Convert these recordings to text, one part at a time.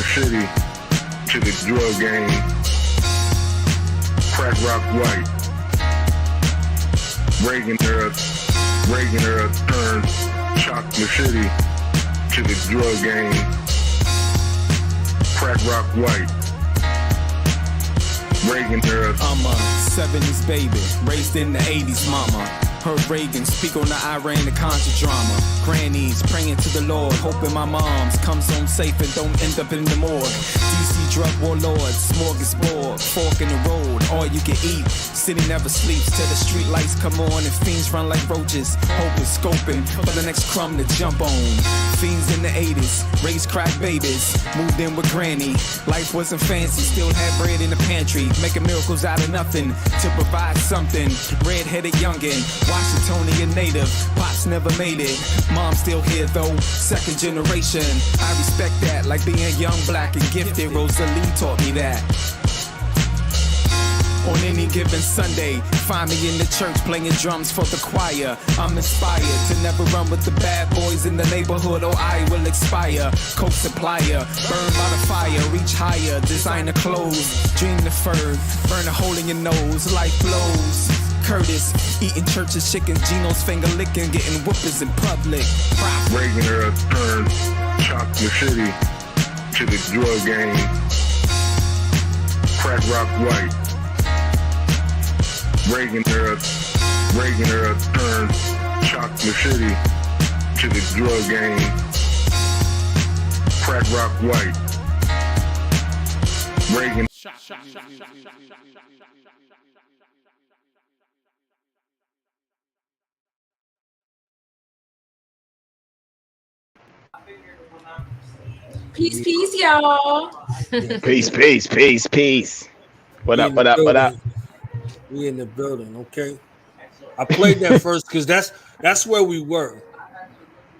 City to the drug game. Crack rock white. Reagan era turned Chakra City to the drug game. Crack rock white. Reagan era. I'm a 70s baby, raised in the 80s, mama. Heard Reagan speak on the Iran, the Contra drama. Grannies praying to the Lord, hoping my mom's comes home safe and don't end up in the morgue. DC drug warlords, smorgasbord, fork in the road, all you can eat. City never sleeps till the street lights come on and fiends run like roaches. Hoping, scoping for the next crumb to jump on. Fiends in the 80s, raised crack babies, moved in with granny. Life wasn't fancy, still had bread in the pantry, making miracles out of nothing to provide something. Red-headed youngin', Washingtonian native, pops never made it. Mom still here though, second generation. I respect that, like being young, black, and gifted. Rosalie taught me that. On any given Sunday, find me in the church playing drums for the choir. I'm inspired to never run with the bad boys in the neighborhood or I will expire. Coke supplier, burn by the fire, reach higher, designer clothes, dream the fur, burn a hole in your nose, life blows. Curtis, eating church's chicken, Gino's finger licking, getting whoopers in public. Reagan era turned Chakra City to the drug game. Crack rock white. Reagan era turned Chakra City to the drug game. Crack rock white. Reagan. Peace, peace, y'all. Peace. What up? We in the building, okay? I played that first because that's where we were.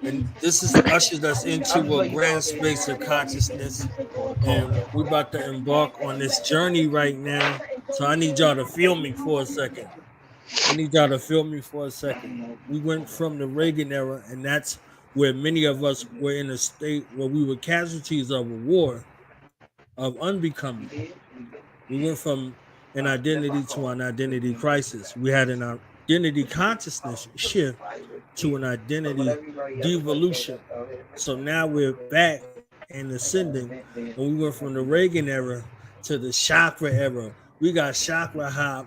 And this is ushers us into a grand space of consciousness. And we're about to embark on this journey right now. So I need y'all to feel me for a second. We went from the Reagan era, and that's where many of us were in a state where we were casualties of a war of unbecoming. We went from an identity to an identity crisis. We had an identity consciousness shift to an identity devolution. So now we're back and ascending, and we went from the Reagan era to the Chakra era. We got Chakra Hop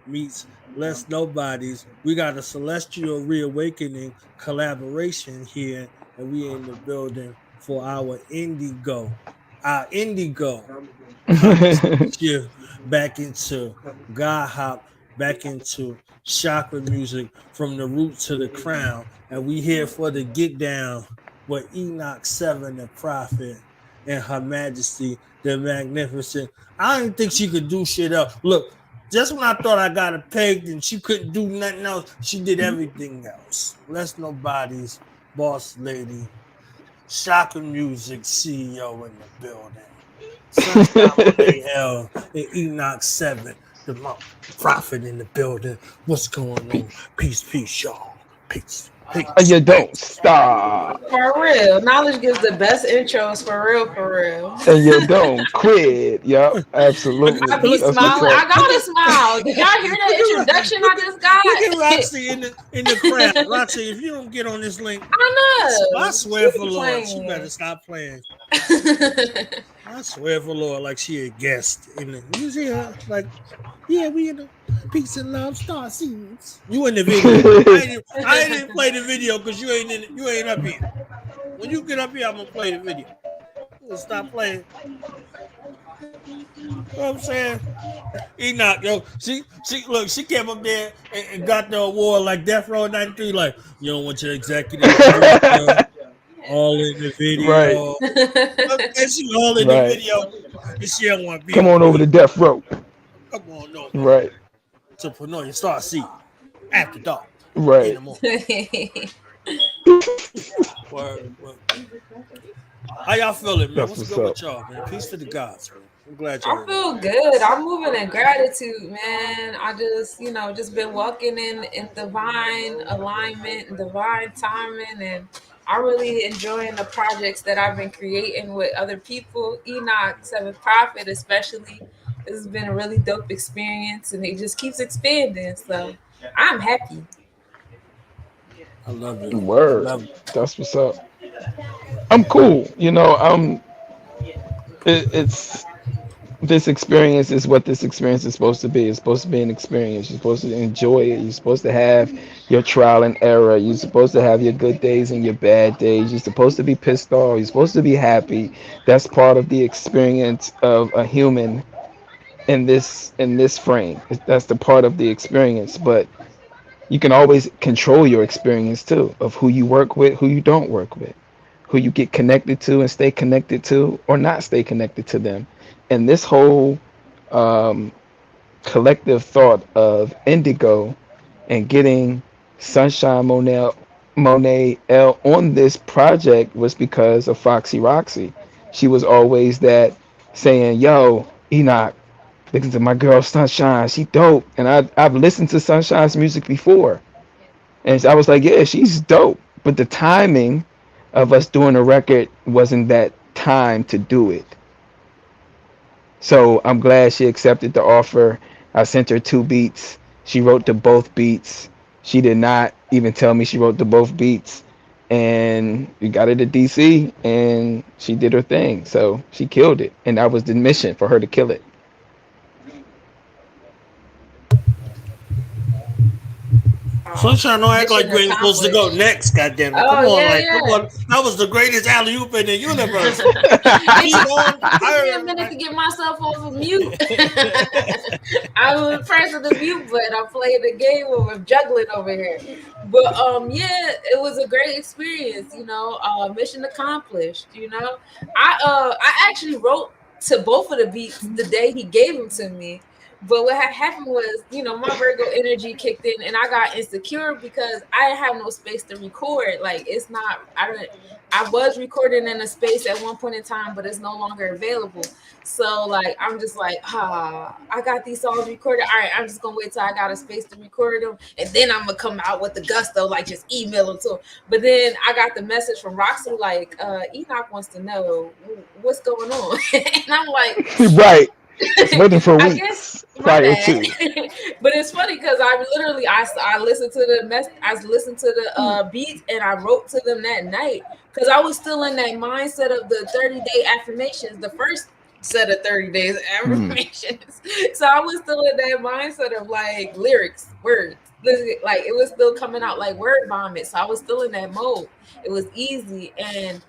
meets Less Nobodies. We got a celestial reawakening collaboration here, and we in the building for our indigo. Shift back into God Hop, back into chakra music from the root to the crown. And we here for the get down with Enoch 7th, the prophet, and Her Majesty, the Magnificent. I didn't think she could do shit else. Look, just when I thought I got her pegged and she couldn't do nothing else, she did everything else. Less Nobody's boss lady, chakra music CEO in the building. Sunshine hell and Enoch 7th, the prophet in the building. What's going on? Peace, y'all. Peace. You don't stop. For real. Knowledge gives the best intros, for real. And you don't quit. Yep, absolutely. I be smiling. I gotta smile. Did y'all hear that introduction I just got? Look at Roxy in the crowd. Roxy, if you don't get on this link, I know. I swear for Lord, she better stop playing. I swear for Lord, like she a guest in the. You see her like, yeah, we in the peace and love star seeds. You in the video? I didn't play the video because you ain't up here. When you get up here, I'm gonna play the video. We'll stop playing. You know what I'm saying? Enoch, yo, she came up there and got the award like Death Row 93. Like, you don't want your executive all in the video. Right. And she all in the video. And she don't want to be. Come on over to Death Row. Come on, no. Right. To Panoia Star Seed after dark. Right. In the morning. Word. How y'all feeling, man? What's good with y'all, man? Peace to the gods, man. I'm glad y'all. I feel good. I'm moving in gratitude, man. I just, been walking in divine alignment and divine timing, and I'm really enjoying the projects that I've been creating with other people. Enoch 7th Prophet, especially, this has been a really dope experience, and it just keeps expanding. So I'm happy. I love it. I Word. love it. That's what's up. I'm cool. You know, it's this experience is what this experience is supposed to be. It's supposed to be an experience. You're supposed to enjoy it. You're supposed to have your trial and error. You're supposed to have your good days and your bad days. You're supposed to be pissed off. You're supposed to be happy. That's part of the experience of a human in this frame. That's the part of the experience. But you can always control your experience too, of who you work with, who you don't work with, who you get connected to and stay connected to, or not stay connected to them. And this whole um, collective thought of Indigo and getting Sunshine Monet L on this project was because of Foxy Roxy. She was always that saying, "Yo, Enoch, listen to my girl Sunshine. She dope." And I've listened to Sunshine's music before, and I was like, "Yeah, she's dope." But the timing of us doing a record wasn't that time to do it. So I'm glad she accepted the offer. I sent her 2 beats. She wrote to both beats. She did not even tell me she wrote to both beats. And we got her to DC and she did her thing. So she killed it. And that was the mission, for her to kill it. Sunshine, don't act like Mission you ain't supposed to go accomplished. next. Goddamn it! Oh Come on, yeah, like, come yeah. on. That was the greatest alley oop in the universe. It Keep took on. me a minute to get myself off of mute. I was pressing the mute button. I'm playing the game where we're juggling over here. But yeah, it was a great experience, mission accomplished, I actually wrote to both of the beats the day he gave them to me. But what had happened was, my Virgo energy kicked in and I got insecure because I didn't have no space to record. Like, it's not, I was recording in a space at one point in time, but it's no longer available. So, like, I'm just like, I got these songs recorded. All right, I'm just going to wait till I got a space to record them. And then I'm going to come out with the gusto, like, just email them to them. But then I got the message from Roxy, like, Enoch wants to know what's going on. And I'm like, Right. It's waiting for I weeks guess my prior bad. to. But it's funny because I listened to the beats and I wrote to them that night because I was still in that mindset of the 30-day affirmations, the first set of 30 days affirmations. So I was still in that mindset of like lyrics, words. Like it was still coming out like word vomit. So I was still in that mode. It was easy and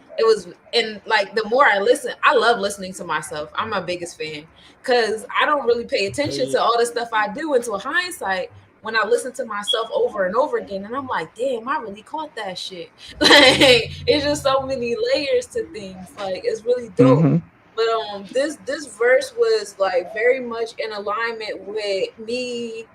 like the more I listen, I love listening to myself. I'm my biggest fan because I don't really pay attention to all the stuff I do until hindsight when I listen to myself over and over again. And I'm like, damn, I really caught that shit. Like, it's just so many layers to things. Like, it's really dope. Mm-hmm. But this verse was like very much in alignment with me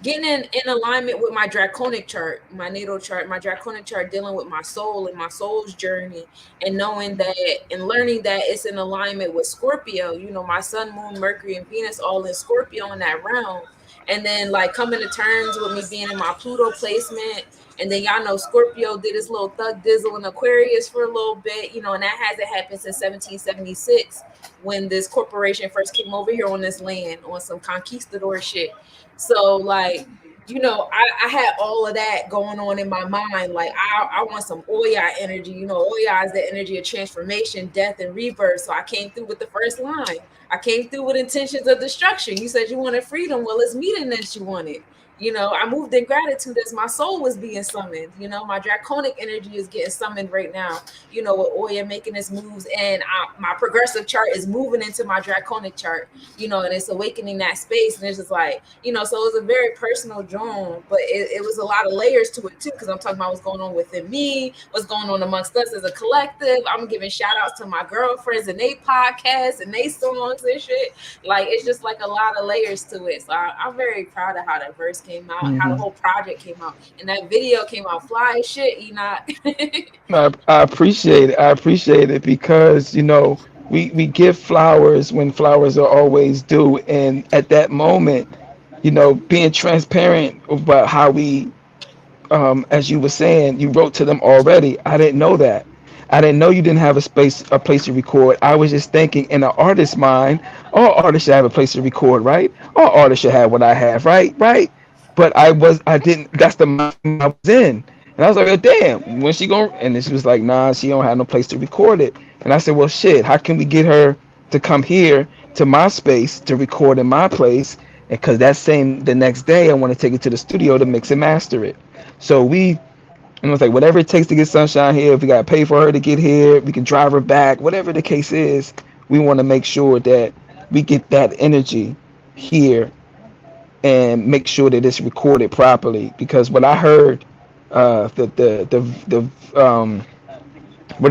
getting in alignment with my draconic chart, my natal chart, my draconic chart, dealing with my soul and my soul's journey, and knowing that and learning that it's in alignment with Scorpio, my sun, moon, Mercury, and Venus all in Scorpio in that realm. And then like coming to terms with me being in my Pluto placement. And then y'all know Scorpio did his little thug dizzle in Aquarius for a little bit, and that hasn't happened since 1776 when this corporation first came over here on this land on some conquistador shit. So like, I had all of that going on in my mind. Like I want some Oya energy. Oya is the energy of transformation, death, and rebirth. So I came through with the first line. I came through with intentions of destruction. You said you wanted freedom. Well, it's me that you wanted. I moved in gratitude as my soul was being summoned. My draconic energy is getting summoned right now, with Oya making its moves. And my progressive chart is moving into my draconic chart, and it's awakening that space. And it's just like, so it was a very personal drone, but it was a lot of layers to it too, because I'm talking about what's going on within me, what's going on amongst us as a collective. I'm giving shout outs to my girlfriends and they podcasts and they songs and shit. Like, it's just like a lot of layers to it. So I'm very proud of how that verse came out, how the whole project came out, and that video came out fly as shit, Enoch. I appreciate it. I appreciate it because, we give flowers when flowers are always due. And at that moment, being transparent about how we as you were saying, you wrote to them already. I didn't know that. I didn't know you didn't have a place to record. I was just thinking, in an artist's mind, all artists should have a place to record, right? All artists should have what I have, right? Right. But I didn't. That's the mind I was in, and I was like, oh, damn. When she going? And then she was like, nah, she don't have no place to record it. And I said, well, shit. How can we get her to come here to my space to record in my place? And because the next day, I want to take it to the studio to mix and master it. So and I was like, whatever it takes to get Sunshine here, if we got to pay for her to get here, we can drive her back, whatever the case is, we want to make sure that we get that energy here and make sure that it's recorded properly. Because what I heard, what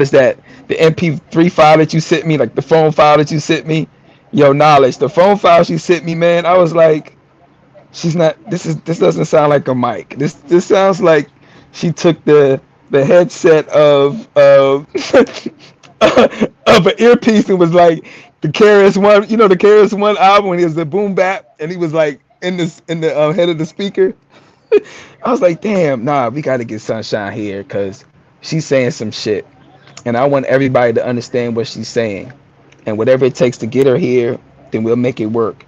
is that? The MP3 file that you sent me, like the phone file that you sent me, yo, Knowledge, the phone file she sent me, man, I was like, she's not, this doesn't sound like a mic. This sounds like she took the headset of of an earpiece and was like the KRS-One, the KRS-One album when he was the boom bap and he was like in the head of the speaker. I was like, damn, nah, we got to get Sunshine here because she's saying some shit, and I want everybody to understand what she's saying, and whatever it takes to get her here, then we'll make it work.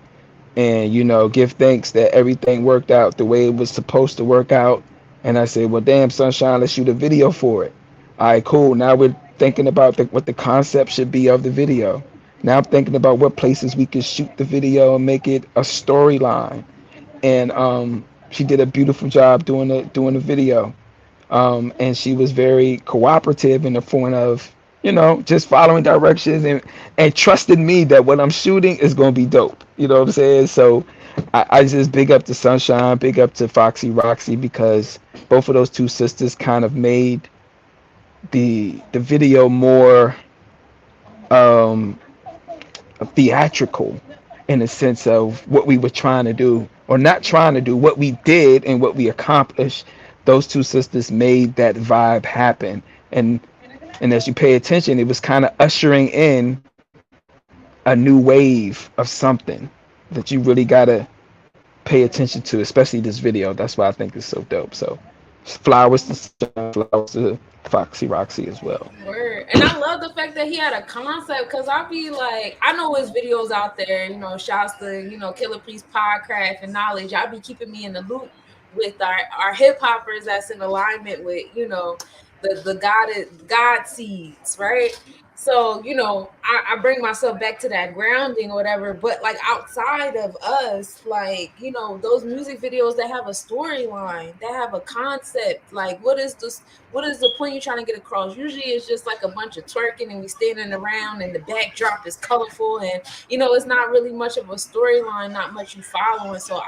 And give thanks that everything worked out the way it was supposed to work out. And I said, well, damn, Sunshine, let's shoot a video for it. All right, cool. Now we're thinking about what the concept should be of the video. Now I'm thinking about what places we could shoot the video and make it a storyline. And she did a beautiful job doing the video. And she was very cooperative in the point of, just following directions and trusting me that what I'm shooting is going to be dope. You know what I'm saying? So I just big up to Sunshine, big up to Foxy Roxy, because both of those two sisters kind of made the video more theatrical in the sense of what we were trying to do, or not trying to do, what we did and what we accomplished. Those two sisters made that vibe happen. And as you pay attention, it was kind of ushering in a new wave of something that you really got to pay attention to, especially this video. That's why I think it's so dope. So flowers to Foxy Roxy as well. Word. And I love the fact that he had a concept, because I be like, I know his videos out there, shouts to, Killer Priest Podcraft and Knowledge. Y'all be keeping me in the loop with our hip hoppers that's in alignment with, the God seeds, right? So, I bring myself back to that grounding or whatever, but like outside of us, like, those music videos that have a storyline, that have a concept, like what is the point you're trying to get across? Usually it's just like a bunch of twerking and we standing around and the backdrop is colorful and, it's not really much of a storyline, not much you following. So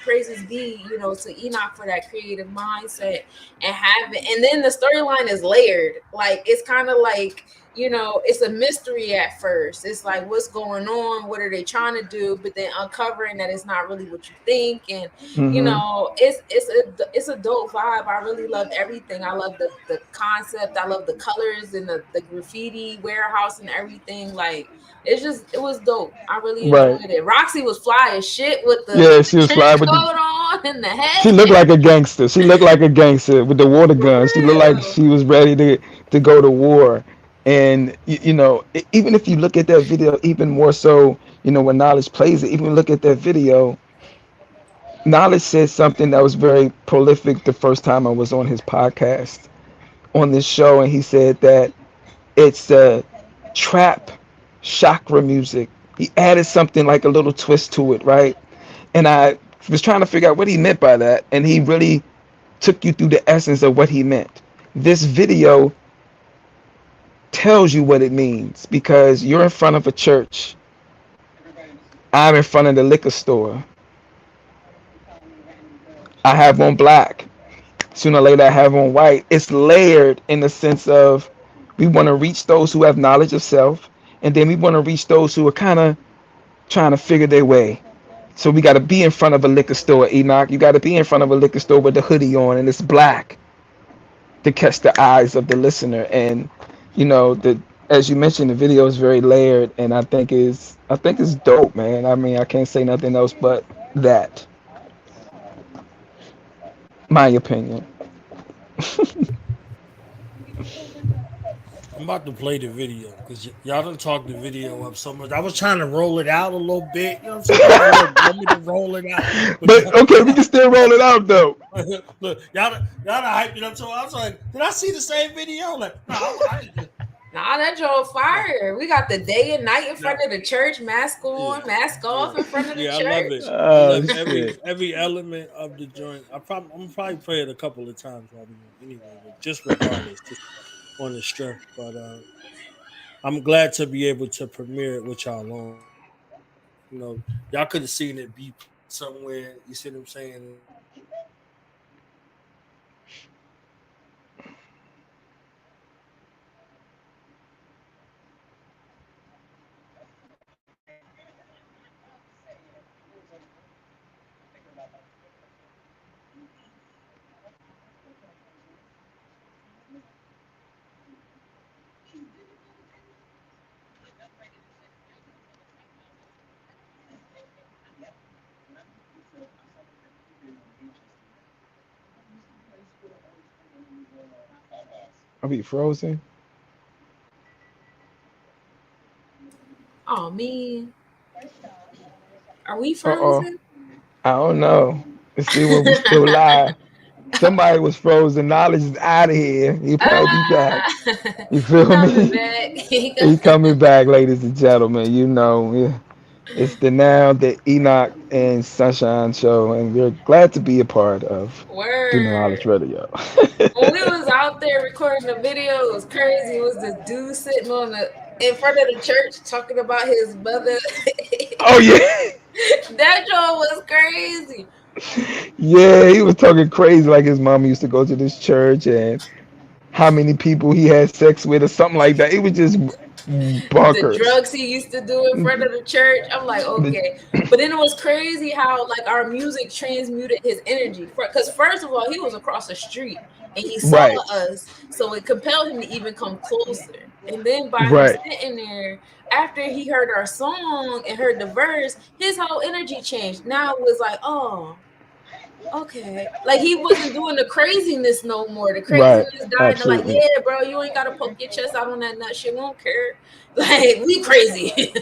praises be, to Enoch for that creative mindset and have it. And then the storyline is layered. Like, it's kind of like, it's a mystery at first. It's like, what's going on? What are they trying to do? But then uncovering that it's not really what you think. And, it's a dope vibe. I really love everything. I love the concept. I love the colors and the graffiti warehouse and everything. Like, it was dope. I really enjoyed it. Roxy was fly as shit with the she was fly with on and the head. She looked like a gangster. She looked like a gangster with the water gun. She looked like she was ready to go to war. And, even if you look at that video, even more so, when Knowledge plays it, even look at that video, Knowledge said something that was very prolific the first time I was on his podcast, on this show. And he said that it's trap chakra music. He added something like a little twist to it, right? And I was trying to figure out what he meant by that. And he really took you through the essence of what he meant. This video tells you what it means, because you're in front of a church. I'm in front of the liquor store. I have on black. Sooner or later I have on white. It's layered in the sense of we want to reach those who have knowledge of self, and then we want to reach those who are kind of trying to figure their way. So we got to be in front of a liquor store, Enoch. You got to be in front of a liquor store with the hoodie on and it's black to catch the eyes of the listener. And as you mentioned, the video is very layered, and I think it's dope, man. I mean, I can't say nothing else but that. My opinion. I'm about to play the video because y'all done talked the video up so much. I was trying to roll it out a little bit. You know what I'm saying? Look, want me to roll it out. But okay, we can still roll it out though. Look, y'all done hyped it up. So I was like, did I see the same video? Like, no, nah, that drove fire. We got the day and night in front of the church, mask on, mask off in front of the church. I love it. I love every element of the joint. I'm probably play it a couple of times anyway, but just regardless, just on the strength. But I'm glad to be able to premiere it with y'all on. You know, y'all could have seen it be somewhere. You see what I'm saying? Are we frozen? Oh man, are we Uh-oh. frozen? I don't know. Let's see when we still live. Somebody was frozen. Knowledge is out of here. He'll probably be back. You feel Coming me? back. He coming back, ladies and gentlemen. You know, yeah. It's the Enoch and Sunshine show, and we're glad to be a part of Do Knowledge Word. Radio. When we was out there recording the video, it was crazy. It was this dude sitting in front of the church talking about his mother. Oh yeah. That joke was crazy. Yeah, he was talking crazy like his mom used to go to this church and how many people he had sex with or something like that. It was just The bonkers. drugs he used to do in front of the church. I'm like, okay. But then it was crazy how like our music transmuted his energy. Because first of all, he was across the street and he saw Right. us. So it compelled him to even come closer. And then by him Right. sitting there, after he heard our song and heard the verse, his whole energy changed. Now it was like, oh, okay. Like he wasn't doing the craziness no more. The Right. craziness died. And they're like, Absolutely. yeah, bro, you ain't gotta poke your chest out on that nut shit. We don't care. Like we crazy.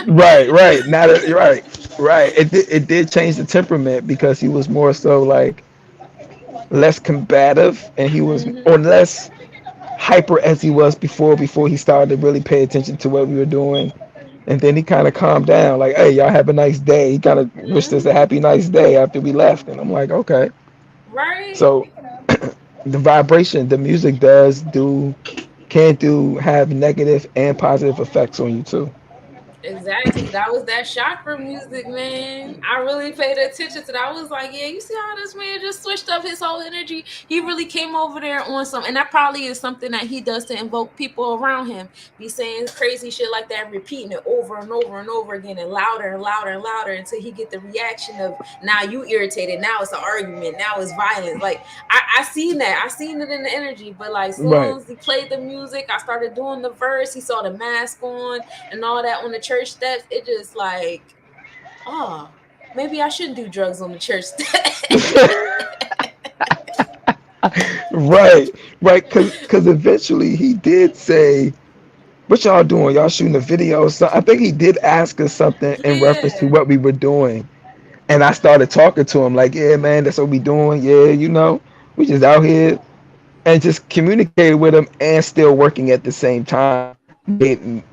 Right. Now that you're right. It did change the temperament because he was more so like less combative and he was or less hyper as he was before he started to really pay attention to what we were doing. And then he kind of calmed down, like, hey, y'all have a nice day. He kind of wished us a happy, nice day after we left. And I'm like, okay. Right. So the vibration, the music have negative and positive effects on you too. Exactly. That was that chakra music, man. I really paid attention to that. I was like, yeah, you see how this man just switched up his whole energy? He really came over there on some, and that probably is something that he does to invoke people around him. Be saying crazy shit like that, repeating it over and over and over again, and louder and louder and louder until he get the reaction of now you irritated, now it's an argument, now it's violence. Like I seen that. I seen it in the energy, but like as soon as he played the music, I started doing the verse, he saw the mask on and all that on the church steps. It just like, oh, maybe I shouldn't do drugs on the church steps. Right. Because eventually he did say, what y'all doing? Y'all shooting a video? So I think he did ask us something in reference to what we were doing. And I started talking to him like, yeah, man, that's what we doing. Yeah, we just out here and just communicated with him and still working at the same time.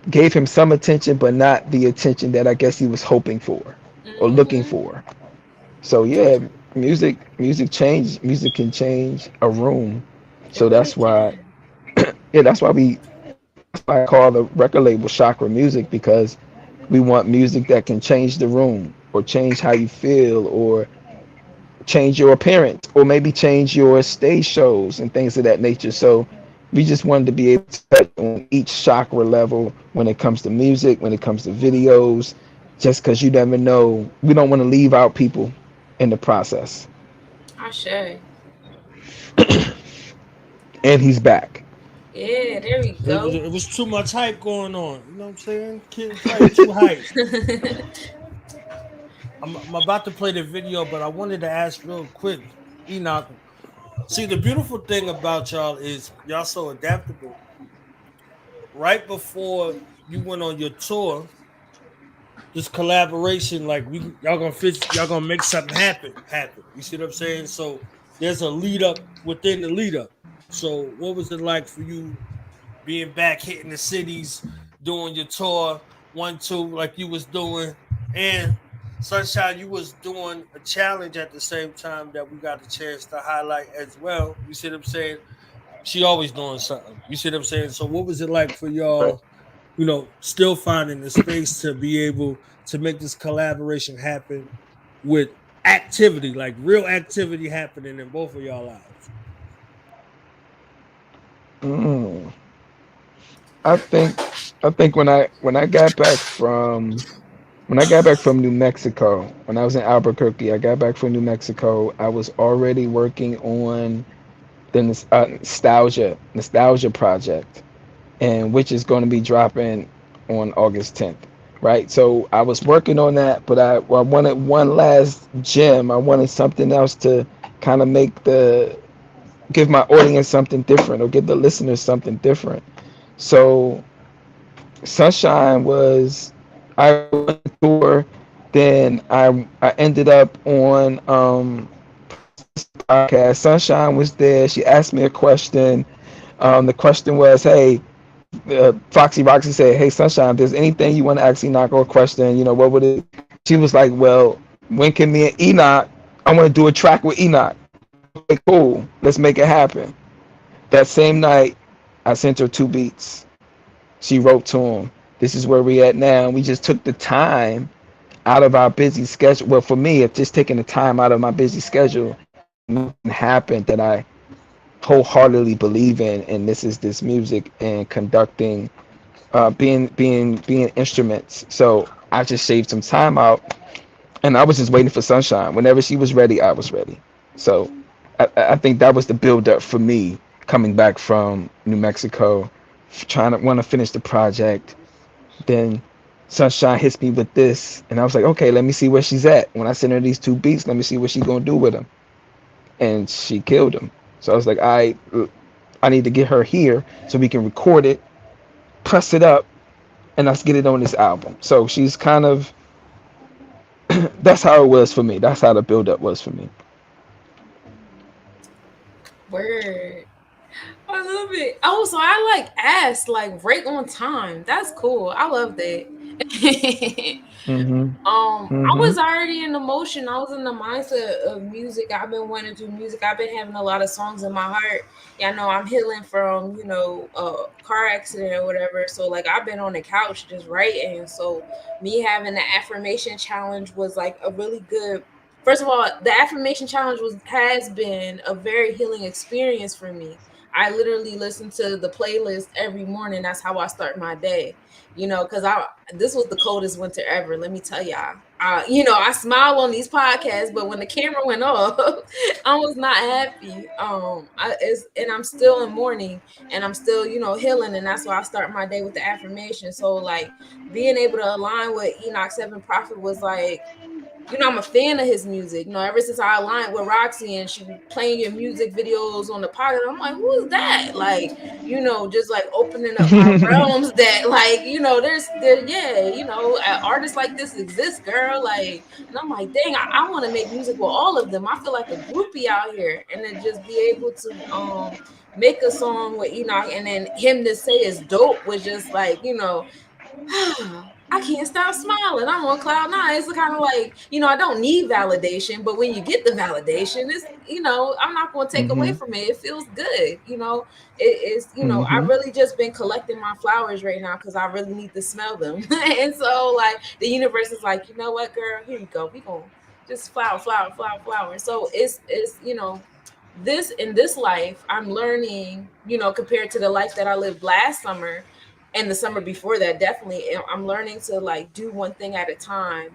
Gave him some attention, but not the attention that I guess he was hoping for or looking for. So yeah, music can change a room. So that's why I call the record label Chakra Music, because we want music that can change the room or change how you feel or change your appearance or maybe change your stage shows and things of that nature. So we just wanted to be able to touch on each chakra level when it comes to music, when it comes to videos, just because you never know. We don't want to leave out people in the process. I should. And he's back. Yeah, there we go. It was too much hype going on. You know what I'm saying? Kids play too hype. I'm about to play the video, but I wanted to ask real quick, Enoch, See, the beautiful thing about y'all is y'all so adaptable. Right before you went on your tour, this collaboration, like y'all gonna make something happen. You see what I'm saying? So there's a lead up within the lead up. So what was it like for you being back hitting the cities, doing your tour, 1-2 like you was doing, and Sunshine, you was doing a challenge at the same time that we got a chance to highlight as well. You see what I'm saying? She always doing something. You see what I'm saying? So what was it like for y'all, still finding the space to be able to make this collaboration happen with activity, like real activity happening in both of y'all lives? Mm. I think I think when I got back from New Mexico, when I was in Albuquerque, I got back from New Mexico. I was already working on the nostalgia project, and which is going to be dropping on August 10th. Right, so I was working on that, but I wanted one last gem. I wanted something else to kind of give my audience something different or give the listeners something different. So Sunshine was I went on tour, then I ended up on podcast. Sunshine was there. She asked me a question. The question was, "Hey, Foxy Roxy said, hey Sunshine, if there's anything you want to ask Enoch or a question, what would it?" She was like, "Well, when can me and Enoch? I want to do a track with Enoch." Okay, cool. Let's make it happen. That same night, I sent her 2 beats. She wrote to him. This is where we at now. We just took the time out of our busy schedule. Well, for me, it's just taking the time out of my busy schedule. Nothing happened that I wholeheartedly believe in, and this music and conducting, being instruments. So I just saved some time out, and I was just waiting for Sunshine. Whenever she was ready, I was ready. So I think that was the build up for me coming back from New Mexico, trying to want to finish the project. Then Sunshine hits me with this, and I was like, okay, let me see where she's at. When I send her these 2 beats, let me see what she's gonna do with them. And she killed them. So I was like, I need to get her here so we can record it, press it up, and let's get it on this album. So she's kind of that's how it was for me. That's how the build up was for me. Word. I love it. Oh, so I like asked like right on time. That's cool. I love that. Mhm. I was Mhm. already in the motion. I was in the mindset of music. I've been wanting to do music. I've been having a lot of songs in my heart. Yeah, I know I'm healing from, car accident or whatever. So like I've been on the couch just writing. So me having the affirmation challenge was like a really good. First of all, the affirmation challenge has been a very healing experience for me. I literally listen to the playlist every morning. That's how I start my day. Because I this was the coldest winter ever. Let me tell y'all. I smile on these podcasts, but when the camera went off, I was not happy. And I'm still in mourning, and I'm still, healing, and that's why I start my day with the affirmation. So like being able to align with Enoch 7th Prophet was like, I'm a fan of his music. Ever since I aligned with Roxy and she was playing your music videos on the podcast, I'm like, who is that? Like, just like opening up my realms that, like, artists like this exist, girl. Like, and I'm like, dang, I want to make music with all of them. I feel like a groupie out here, and then just be able to make a song with Enoch, and then him to say it's dope was just like, I can't stop smiling. I'm on cloud nine. It's kind of like, I don't need validation, but when you get the validation, it's, I'm not going to take away Mhm. from it. It feels good. I Mhm. really just been collecting my flowers right now because I really need to smell them. And so, like, the universe is like, you know what, girl, here you go. We going to just flower, flower, flower, flower. So this in this life, I'm learning, compared to the life that I lived last summer and the summer before that, definitely I'm learning to like do one thing at a time,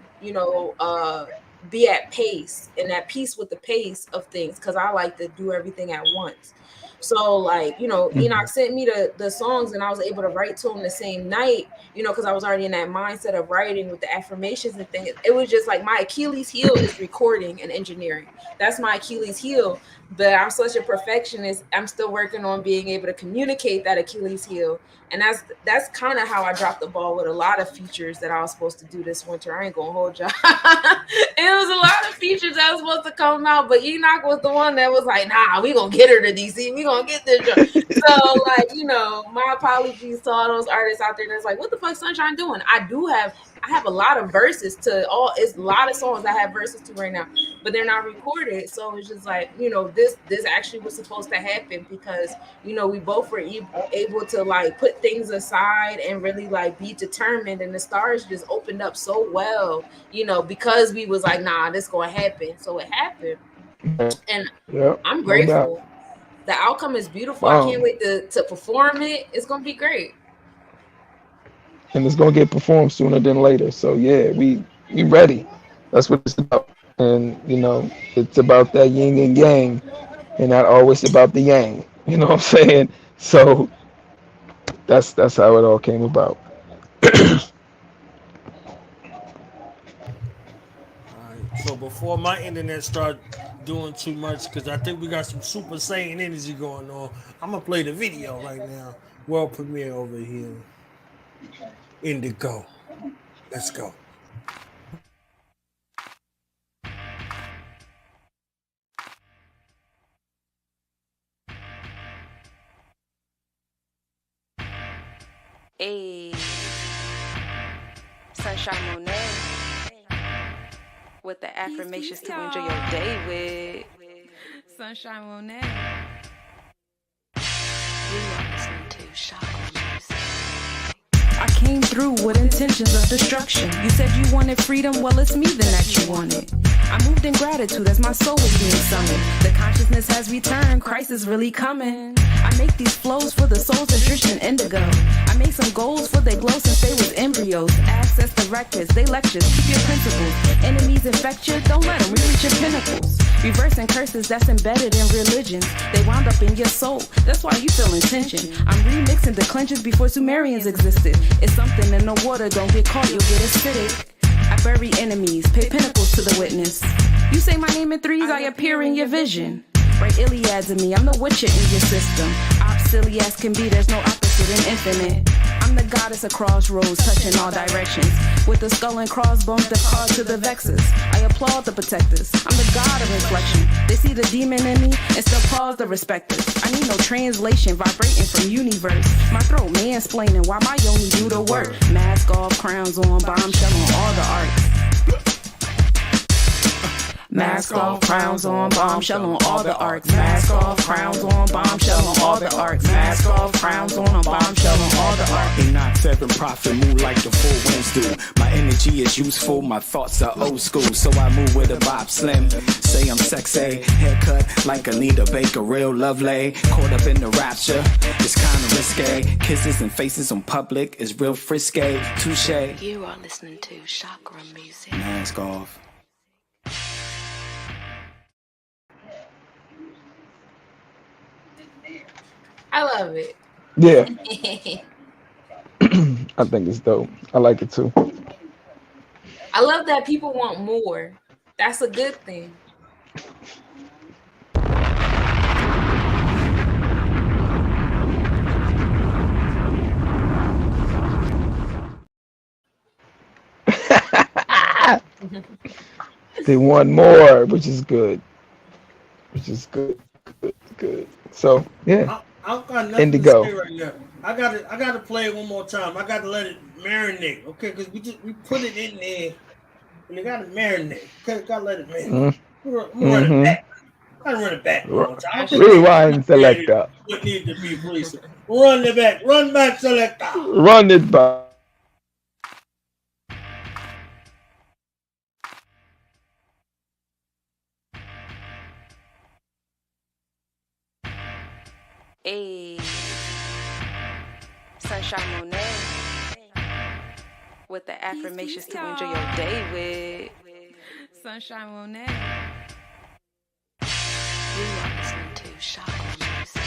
be at pace and at peace with the pace of things, because I like to do everything at once. So like, Enoch sent me the songs and I was able to write to him the same night, because I was already in that mindset of writing with the affirmations and things. It was just like my Achilles heel is recording and engineering. That's my Achilles heel. But I'm such a perfectionist. I'm still working on being able to communicate that Achilles heel. And that's kind of how I dropped the ball with a lot of features that I was supposed to do this winter. I ain't gonna hold y'all. It was a lot of features that was supposed to come out, but Enoch was the one that was like, nah, we gonna get her to DC. We gonna get this joint. So like, my apologies to all those artists out there that's like, what the fuck Sunshine doing? I have a lot of verses it's a lot of songs I have verses to right now, but they're not recorded. So it's just like, this actually was supposed to happen because, we both were able to like put things aside and really like be determined, and the stars just opened up so well, because we was like, nah, this gonna happen. So it happened. And I'm grateful. No, the outcome is beautiful. I can't wait to perform it. It's gonna be great. And it's gonna get performed sooner than later. So yeah, we ready. That's what it's about. And it's about that yin and yang, and not always about the yang. You know what I'm saying? So that's how it all came about. So before my internet start doing too much, because I think we got some Super Saiyan energy going on, I'm gonna play the video right now. World premiere over here. Indigo. Let's go. Hey, Sunshine Monie. With the affirmations to enjoy your day with Sunshine Monie. You are listening to Chakra music. I came through with intentions of destruction. You said you wanted freedom, well it's me then that you wanted. I moved in gratitude as my soul was being summoned. The consciousness has returned, Christ is really coming. I make these flows for the souls that drift in indigo. I make some goals for they glow since they was embryos. Access the records, they lectures, keep your principles. Enemies infect you, don't let them reach your pinnacles. Reversing curses that's embedded in religions. They wound up in your soul, that's why you feel in tension. I'm remixing declensions before Sumerians existed. It's something in the water, don't get caught, you'll get acidic. I bury enemies, pay pinnacles to the witness. You say my name in threes, I appear in your vision. Write Iliads in me, I'm the witcher in your system. Silly as can be, there's no opposite in infinite. I'm the goddess of crossroads, touching all directions. With the skull and crossbones that call to the vexes. I applaud the protectors, I'm the god of inflection. They see the demon in me and still pause the respecters. I need no translation, vibrating from universe. My throat mansplaining while my yoni do the work. Mask off, crowns on, bombshell on all the arts. Mask off, crowns on, bombshell on all the arcs. Mask off, crowns on, bombshell on all the arcs. Mask off, crowns on, bombshell on all the arcs. Enoch 7th, prophet, move like the full winds do. My energy is useful, my thoughts are old school. So I move with a Bob Slim. Say I'm sexy, haircut like Anita Baker, real lovely. Caught up in the rapture, it's kinda risque. Kisses and faces on public is real frisky. Touche. You are listening to Chakra music. Mask off. I love it. Yeah. I think it's dope. I like it too. I love that people want more. That's a good thing. They want more, which is good. Which is good. Good. So yeah. I've got nothing Indigo. to say right now. I gotta play it one more time. I gotta let it marinate, okay? Because we put it in there and it gotta marinate. Okay, gotta let it marinate. Run it back. I run it back one more time. Rewind, selector. What needs to be pleased? Run it back. Run back, selector. Run it back. Hey, Sunshine Monie. With the affirmations to enjoy your day with Sunshine Monie. You are listening to Chakra music.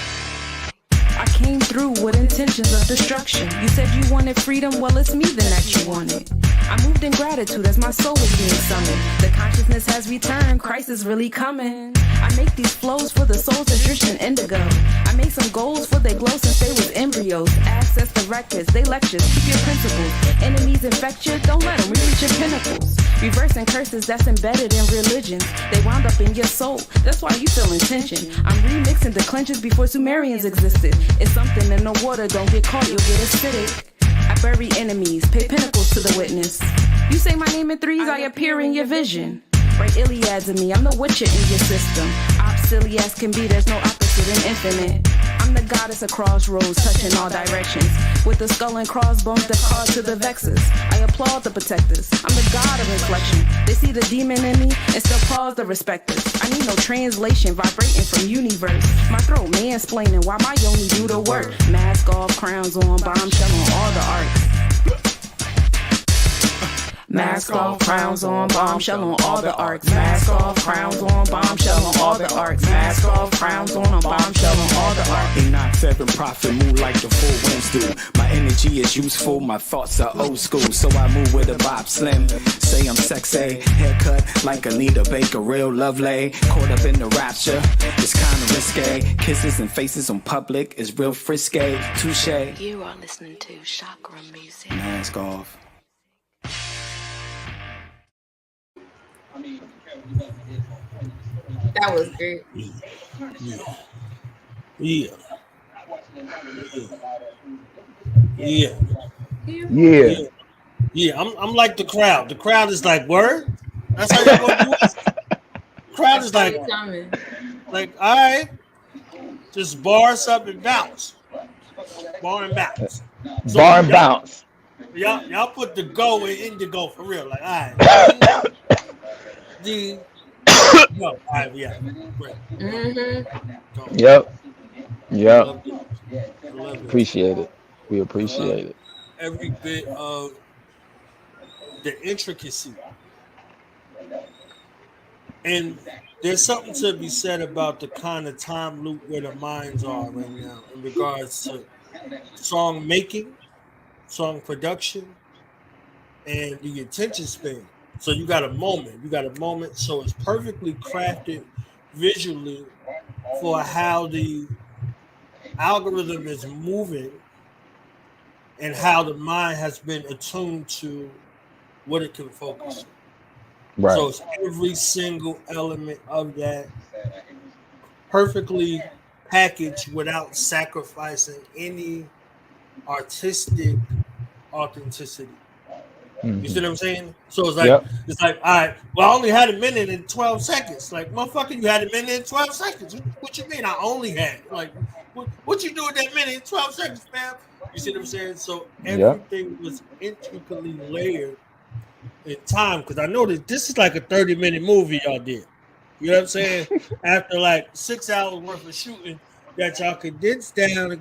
I came through with intentions of destruction. You said you wanted freedom, well it's me then that you wanted. I moved in gratitude as my soul was being summoned. The consciousness has returned, Christ is really coming. I make these flows for the souls adrift in indigo. I make some goals for they glow since they was embryos. Access the records, they lectures, keep your principles. Enemies infect you, don't let them reach your pinnacles. Reversing curses that's embedded in religions. They wound up in your soul, that's why you feel tension. I'm remixing declensions before Sumerians existed. It's something in the water, don't get caught, you'll get acidic. I bury enemies, pay pinnacles to the witness. You say my name in threes, I appear in your vision. Write Iliads of me, I'm the witcher in your system. Silly as can be, there's no opposite in infinite. I'm the goddess of crossroads, touching all directions. With the skull and crossbones that call to the vexes. I applaud the protectors, I'm the god of inflection. They see the demon in me and still pause the respecters. I need no translation, vibrating from universe. My throat mansplaining while my yoni do the work. Mask off, crowns on, bombshell on all the arts. Mask off, crowns on, bombshell on all the arcs. Mask off, crowns on, bombshell on all the arcs. Mask off, crowns on, bombshell on all the arcs. Enoch 7th, prophet, move like the four winds do. My energy is useful, my thoughts are old school. So I move with a Bob Slim. Say I'm sexy, haircut like Anita Baker, real lovely. Caught up in the rapture, it's kinda risque. Kisses and faces on public is real frisky. Touche. You are listening to Chakra music. Mask off. That was great. Yeah. I'm like the crowd. The crowd is like, word? That's how you're gonna do it? The crowd is like, all right, just bar us up and bounce. Bar and bounce. So bar and bounce. Y'all put the go in indigo for real. Like, all right. All right, yeah. Yep. Appreciate it. We appreciate it. Every bit of the intricacy. And there's something to be said about the kind of time loop where the minds are right now in regards to song making, song production, and the attention span. So you got a moment. So it's perfectly crafted visually for how the algorithm is moving and how the mind has been attuned to what it can focus on. Right. So it's every single element of that perfectly packaged without sacrificing any artistic authenticity. You see what I'm saying? So it's like, It's like, all right, well, I only had a minute and 12 seconds. Like, motherfucker, you had a minute and 12 seconds. What you mean I only had? Like, what you do with that minute and 12 seconds, man? You see what I'm saying? So everything was intricately layered in time, because I know that this is like a 30-minute movie y'all did. You know what I'm saying? After like 6 hours worth of shooting, that y'all condense down to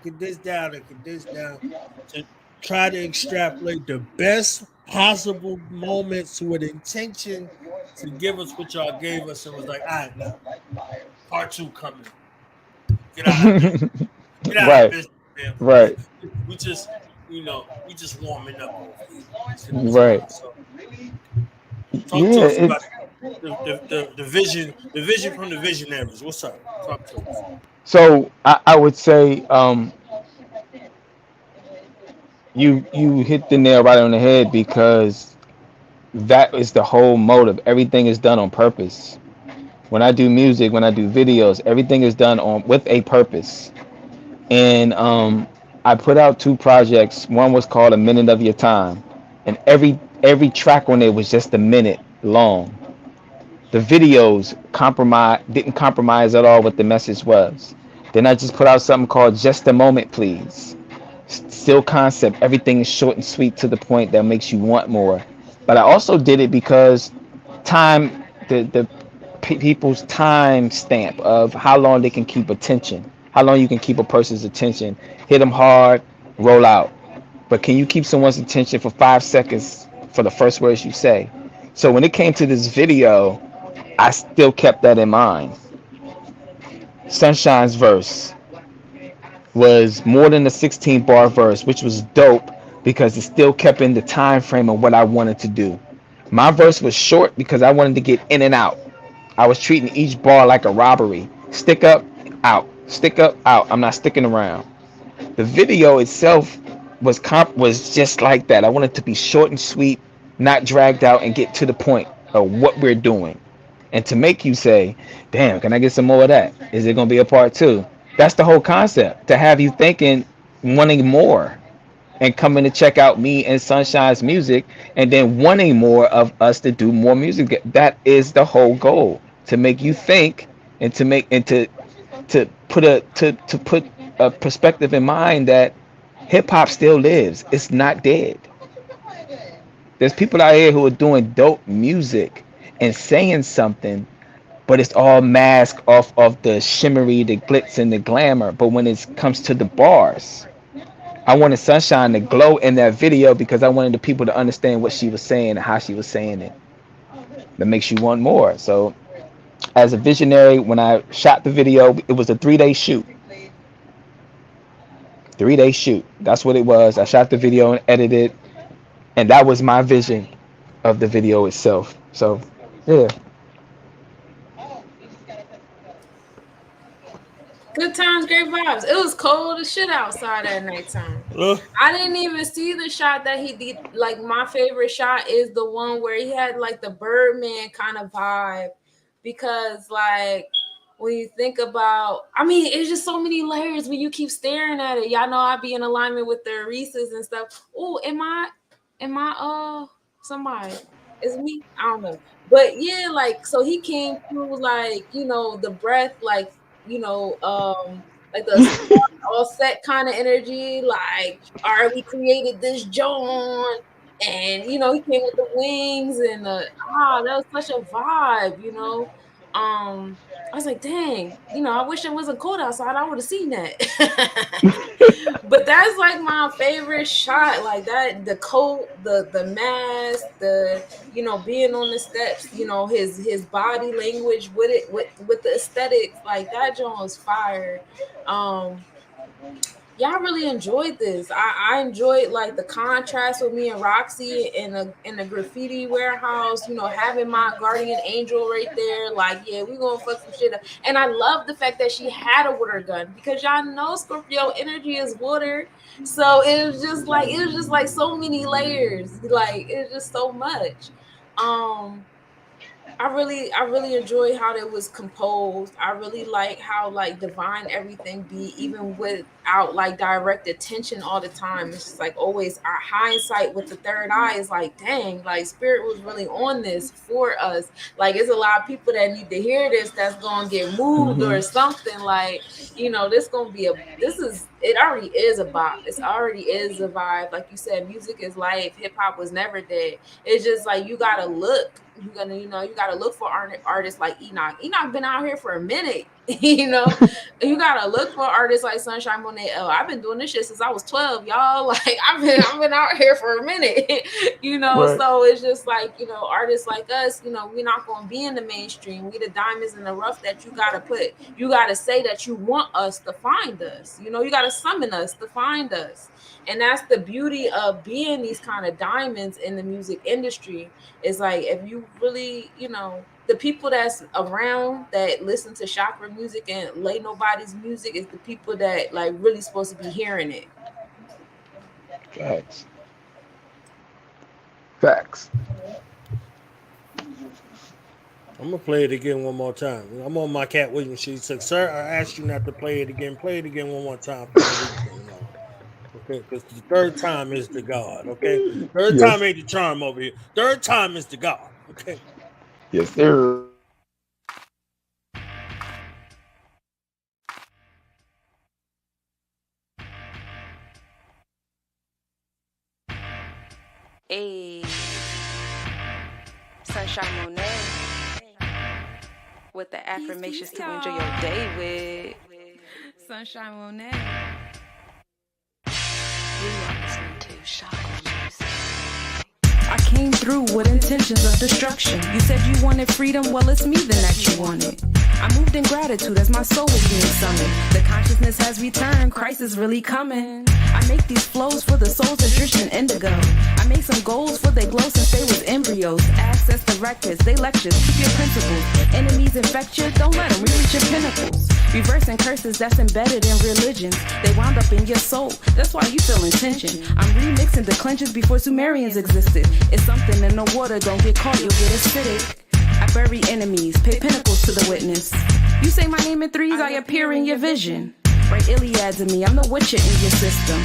try to extrapolate the best possible moments with intention to give us what y'all gave us, and was like, all right, now part 2 coming. Get out of here. Get out of business, man. Right. We just warming up. Right. So, talk to us about the vision from the visionaries. What's up? Talk to us. So I would say you hit the nail right on the head, because that is the whole motive. Everything is done on purpose. When I do music, when I do videos, everything is done with a purpose. And I put out 2 projects. One was called A Minute of Your Time, and every track on it was just a minute long. The videos didn't compromise at all what the message was. Then I just put out something called Just a Moment, Please. Still concept. Everything is short and sweet to the point that makes you want more. But I also did it because time, the people's time stamp of how long they can keep attention, how long you can keep a person's attention. Hit them hard, roll out. But can you keep someone's attention for 5 seconds for the first words you say? So when it came to this video, I still kept that in mind. Sunshine's verse. was more than a 16 bar verse, which was dope because it still kept in the time frame of what I wanted to do. My verse was short because I wanted to get in and out. I was treating each bar like a robbery. Stick up, out. Stick up, out. I'm not sticking around. The video itself was just like that. I wanted to be short and sweet, not dragged out, and get to the point of what we're doing. And to make you say, damn, can I get some more of that? Is it going to be a part two? That's the whole concept, to have you thinking, wanting more, and coming to check out me and Sunshine's music, and then wanting more of us to do more music. That is the whole goal, to make you think, and to put a perspective in mind that hip hop still lives. It's not dead. There's people out here who are doing dope music and saying something, but it's all masked off of the shimmery, the glitz, and the glamour. But when it comes to the bars, I wanted Sunshine to glow in that video because I wanted the people to understand what she was saying and how she was saying it. That makes you want more. So, as a visionary, when I shot the video, it was a 3-day shoot. 3-day shoot. That's what it was. I shot the video and edited, and that was my vision of the video itself. So, yeah. Good times, great vibes. It was cold as shit outside at nighttime. I didn't even see the shot that he did. Like, my favorite shot is the one where he had like the Birdman kind of vibe, because like when you think about, I mean, it's just so many layers when you keep staring at it. Y'all know I be in alignment with the Reese's and stuff. Oh, am I somebody? Is it me? I don't know. But yeah, like, so he came through like, you know, the breath, like, you know, like the all set kind of energy, like, all right, we created this John, and you know, he came with the wings and that was such a vibe, you know. I was like, dang, you know, I wish it wasn't cold outside. I would have seen that. But that's like my favorite shot, like that, the coat, the mask, the, you know, being on the steps, you know, his body language with it, with the aesthetics, like that joint was fire. Yeah, I really enjoyed this. I enjoyed like the contrast with me and Roxy in a graffiti warehouse, you know, having my guardian angel right there. Like, yeah, we gonna fuck some shit up. And I love the fact that she had a water gun, because y'all know Scorpio energy is water. So it was just like so many layers. Like, it was just so much. I really enjoy how it was composed. I really like how like divine everything be, even without like direct attention all the time. It's just like always our hindsight with the third eye is like, dang, like spirit was really on this for us. Like, it's a lot of people that need to hear this that's gonna get moved or something. Like, you know, it already is a bop. It already is a vibe. Like you said, music is life. Hip hop was never dead. It's just like you gotta look. You gotta look for artists like Enoch. Enoch been out here for a minute. You know, you gotta look for artists like Sunshine, Monie. I've been doing this shit since I was 12, y'all. Like, I've been out here for a minute. You know, right. So it's just like, you know, artists like us, you know, we're not gonna be in the mainstream. We the diamonds in the rough that you gotta say that you want us to find us. You know, you gotta summon us to find us. And that's the beauty of being these kind of diamonds in the music industry. Is like, if you really, you know, the people that's around that listen to Chakra music and Lay Nobody's music is the people that like really supposed to be hearing it. Facts. I'm gonna play it again one more time. I'm on my Cat Williams. She said, "Sir, I asked you not to play it again. Play it again one more time." Okay, because the third time is the God. Okay, third time ain't the charm over here. Third time is the God. Okay. Yes, sir. Hey, Sunshine Monie with the affirmations to enjoy your day with Sunshine Monie. You are listening to Chakra music. I came came through with intentions of destruction. You said you wanted freedom, well it's me then that you wanted. I moved in gratitude as my soul was being summoned. The consciousness has returned, Christ is really coming. I make these flows for the souls that drift in indigo. I make some goals for they glow since they was embryos. Access the records, they lectures, keep your principles. Enemies infect you, don't let them reach your pinnacles. Reversing curses that's embedded in religions. They wound up in your soul, that's why you feel in tension. I'm remixing declensions before Sumerians existed. It's something in the water, don't get caught, you'll get acidic. I bury enemies, pay pinnacles to the witness. You say my name in threes, I appear in your vision. Write Iliads in me, I'm the witcher in your system.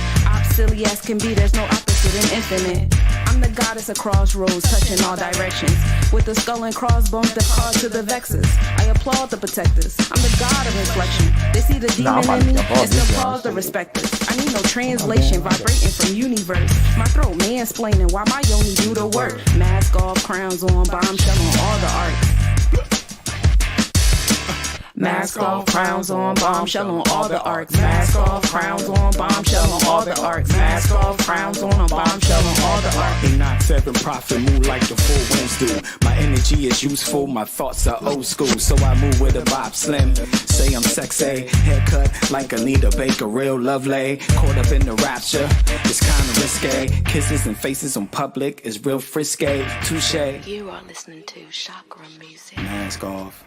Silly as can be, there's no opposite in infinite. I'm the goddess of crossroads, touching all directions. With the skull and crossbones that call to the vexes. I applaud the protectors, I'm the god of inflection. They see the demon in me, and still pause the respecters. I need no translation, vibrating from universe. My throat mansplaining while my yoni do the work. Mask off, crowns on, bombshell on all the arts. Mask off, crowns on, bombshell on all the arcs. Mask off, crowns on, bombshell on all the arcs. Mask off, crowns on, bombshell on all the arcs. Enoch 7th prophet, move like the full winds do. My energy is useful, my thoughts are old school. So I move with a vibe slim. Say I'm sexy, haircut like Anita Baker, real lovely. Caught up in the rapture, it's kinda risque. Kisses and faces on public is real frisky. Touche. You are listening to Chakra music. Mask off.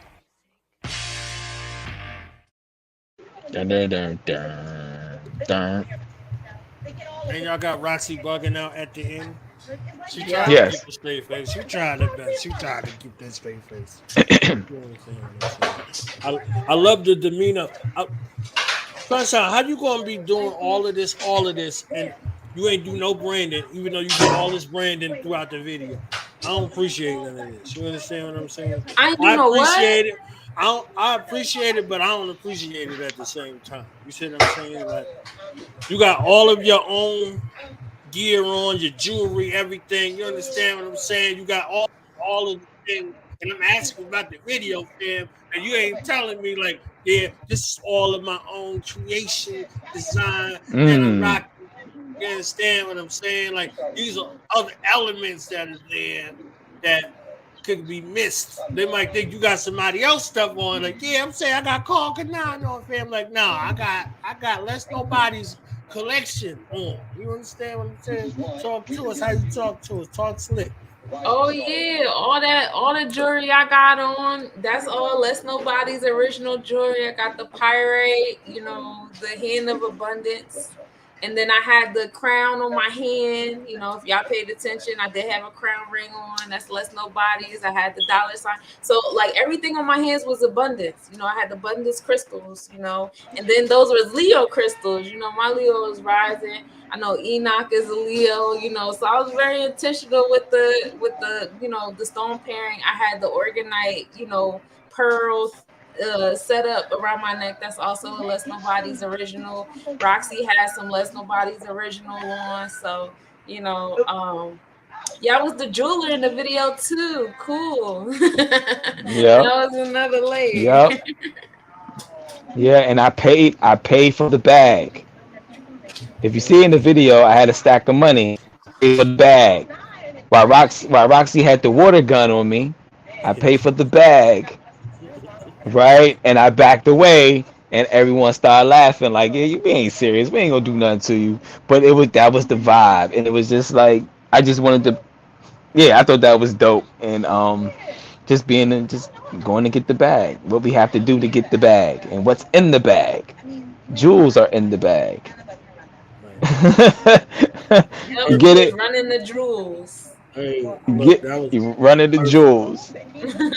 Dun, dun, dun, dun, dun. And y'all got Roxy bugging out at the end. She tried Yes. to keep a straight face. She tried her best. She tried to keep that straight face. I love the demeanor. Sunshine, how you gonna be doing all of this, and you ain't do no branding, even though you did all this branding throughout the video? I don't appreciate none of this. You understand what I'm saying? I appreciate it. I appreciate it, but I don't appreciate it at the same time. You see what I'm saying? Like, you got all of your own gear on, your jewelry, everything. You understand what I'm saying? You got all of the things, and I'm asking about the video, fam, and you ain't telling me like, yeah, this is all of my own creation, design, and I'm rocking. You understand what I'm saying? Like, these are other elements that are there that could be missed. They might think you got somebody else stuff on. Like, yeah, I'm saying I got Carl Canaan on, fam. Like, no, I got Let's Nobody's collection on. You understand what I'm saying? Talk to us how you talk to us. Talk slick. Oh yeah, all the jewelry I got on, that's all Let's Nobody's original jewelry. I got the pirate, the hand of abundance. And then I had the crown on my hand. If y'all paid attention, I did have a crown ring on. That's Let's Nobody's. I had the dollar sign. So like everything on my hands was abundance. I had the abundance crystals, and then those were Leo crystals. My Leo is rising. I know Enoch is a Leo, so I was very intentional with the the stone pairing. I had the organite, pearls set up around my neck. That's also a Let's Nobody's original. Roxy has some Let's Nobody's original on. So, I was the jeweler in the video too. Cool. Yeah. That was another leg. Yep. Yeah, and I paid for the bag. If you see in the video, I had a stack of money for the bag. While Roxy had the water gun on me, I paid for the bag. Right, and I backed away, and everyone started laughing like, "Yeah, we ain't serious. We ain't gonna do nothing to you." But that was the vibe, and it was just like I just wanted to, yeah, I thought that was dope, and just going to get the bag. What we have to do to get the bag, and what's in the bag. Jewels are in the bag. You get it? Running the jewels. Hey, you running the jewels.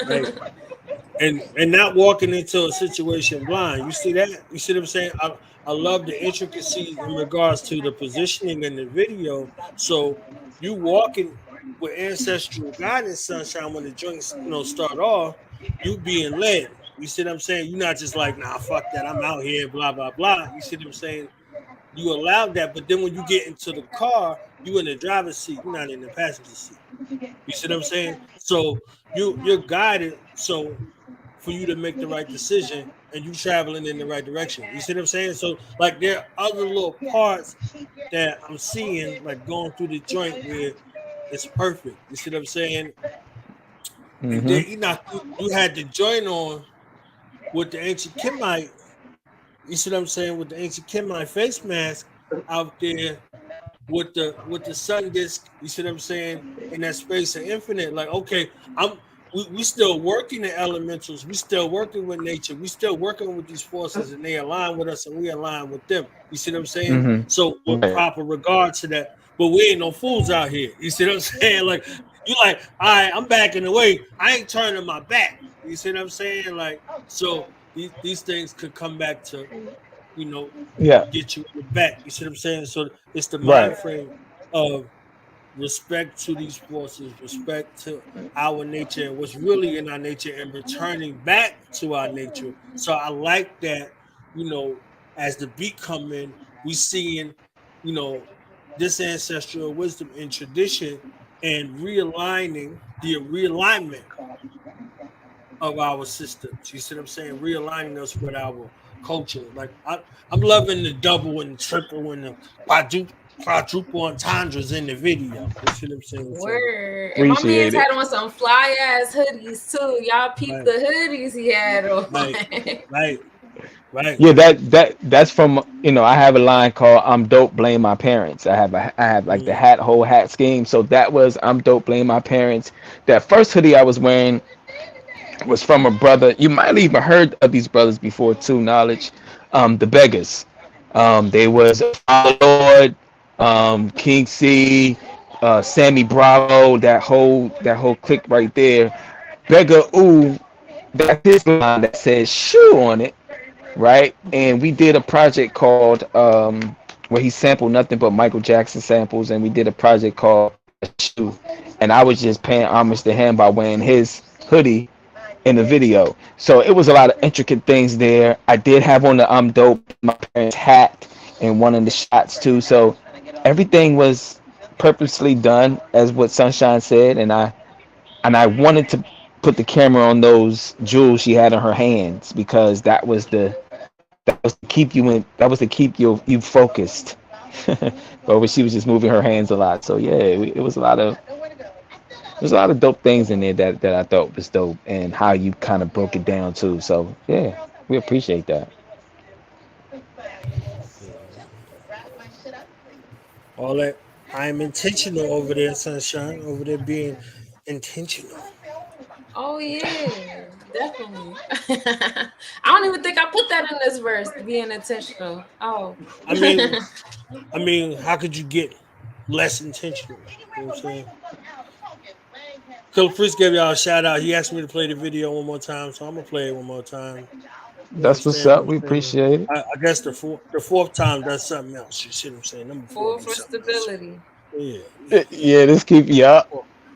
Hey. And not walking into a situation blind. You see that? You see what I'm saying? I love the intricacies in regards to the positioning in the video. So you walking with ancestral guidance, Sunshine, when the joints start off, you being led. You see what I'm saying? You're not just like, nah, fuck that, I'm out here, blah, blah, blah. You see what I'm saying? You allow that, but then when you get into the car, you in the driver's seat, you're not in the passenger seat. You see what I'm saying? So you're guided. So for you to make the right decision and you traveling in the right direction. You see what I'm saying? So like there are other little parts that I'm seeing like going through the joint where it's perfect. You see what I'm saying? Mm-hmm. And then Enoch, you had to join on with the ancient Kimite. You see what I'm saying? With the ancient Kimite face mask out there with the sun disk. You see what I'm saying? In that space of infinite. Like, okay, we still working the elementals. We still working with nature. We still working with these forces, and they align with us, and we align with them. You see what I'm saying? Mm-hmm. So with proper regard to that. But we ain't no fools out here. You see what I'm saying? Like, you like, all right, I'm backing away. I ain't turning my back. You see what I'm saying? Like, so these things could come back to, you know, get you in the back. You see what I'm saying? So it's the mind frame of respect to these forces, respect to our nature and what's really in our nature, and returning back to our nature. So I like that, you know, as the beat come in, we seeing, you know, this ancestral wisdom and tradition and realignment of our systems. You see what I'm saying? Realigning us with our culture. Like I'm loving the double and triple and the quadruple entendres in the video. You see what I'm saying? Word. And my man's had on some fly ass hoodies too. Y'all peep the hoodies he had on. Right. Yeah, that's from, you know, I have a line called "I'm dope, blame my parents." I have like the whole hat scheme. So that was "I'm dope, blame my parents." That first hoodie I was wearing was from a brother. You might have even heard of these brothers before too. Knowledge, the Beggars. They was Lord, King C, Sammy Bravo. That whole clique right there. Beggar Ooh, that's his line that says "shoe" on it. Right, and we did a project called where he sampled nothing but Michael Jackson samples, and we did a project called Shoe, and I was just paying homage to him by wearing his hoodie in the video. So it was a lot of intricate things there. I did have on the "I'm dope" my parents' hat in one of the shots too. So everything was purposely done as what Sunshine said, and I wanted to put the camera on those jewels she had in her hands, because that was to keep you focused. But she was just moving her hands a lot. So yeah, it was a lot of dope things in there that I thought was dope, and how you kind of broke it down too. So yeah, we appreciate that. All that I'm intentional over there, Sunshine, over there being intentional. Oh yeah, definitely. I don't even think I put that in this verse, being intentional. Oh. I mean, how could you get less intentional? You know what I'm saying? So Priest gave y'all a shout out. He asked me to play the video one more time, so I'm gonna play it one more time. That's what's up. We appreciate it. I guess the fourth time does something else. You see what I'm saying? Number 4 for stability. Yeah. Yeah, this keep you up.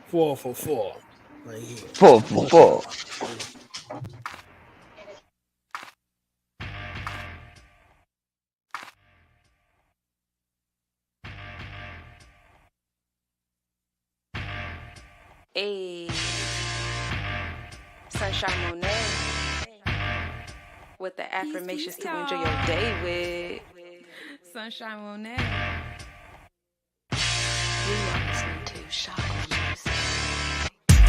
4 for 4. Right here. 4 for 4. Hey, Sunshine Monie with the affirmations to enjoy your day with Sunshine Monie. You are listening to Chakra music.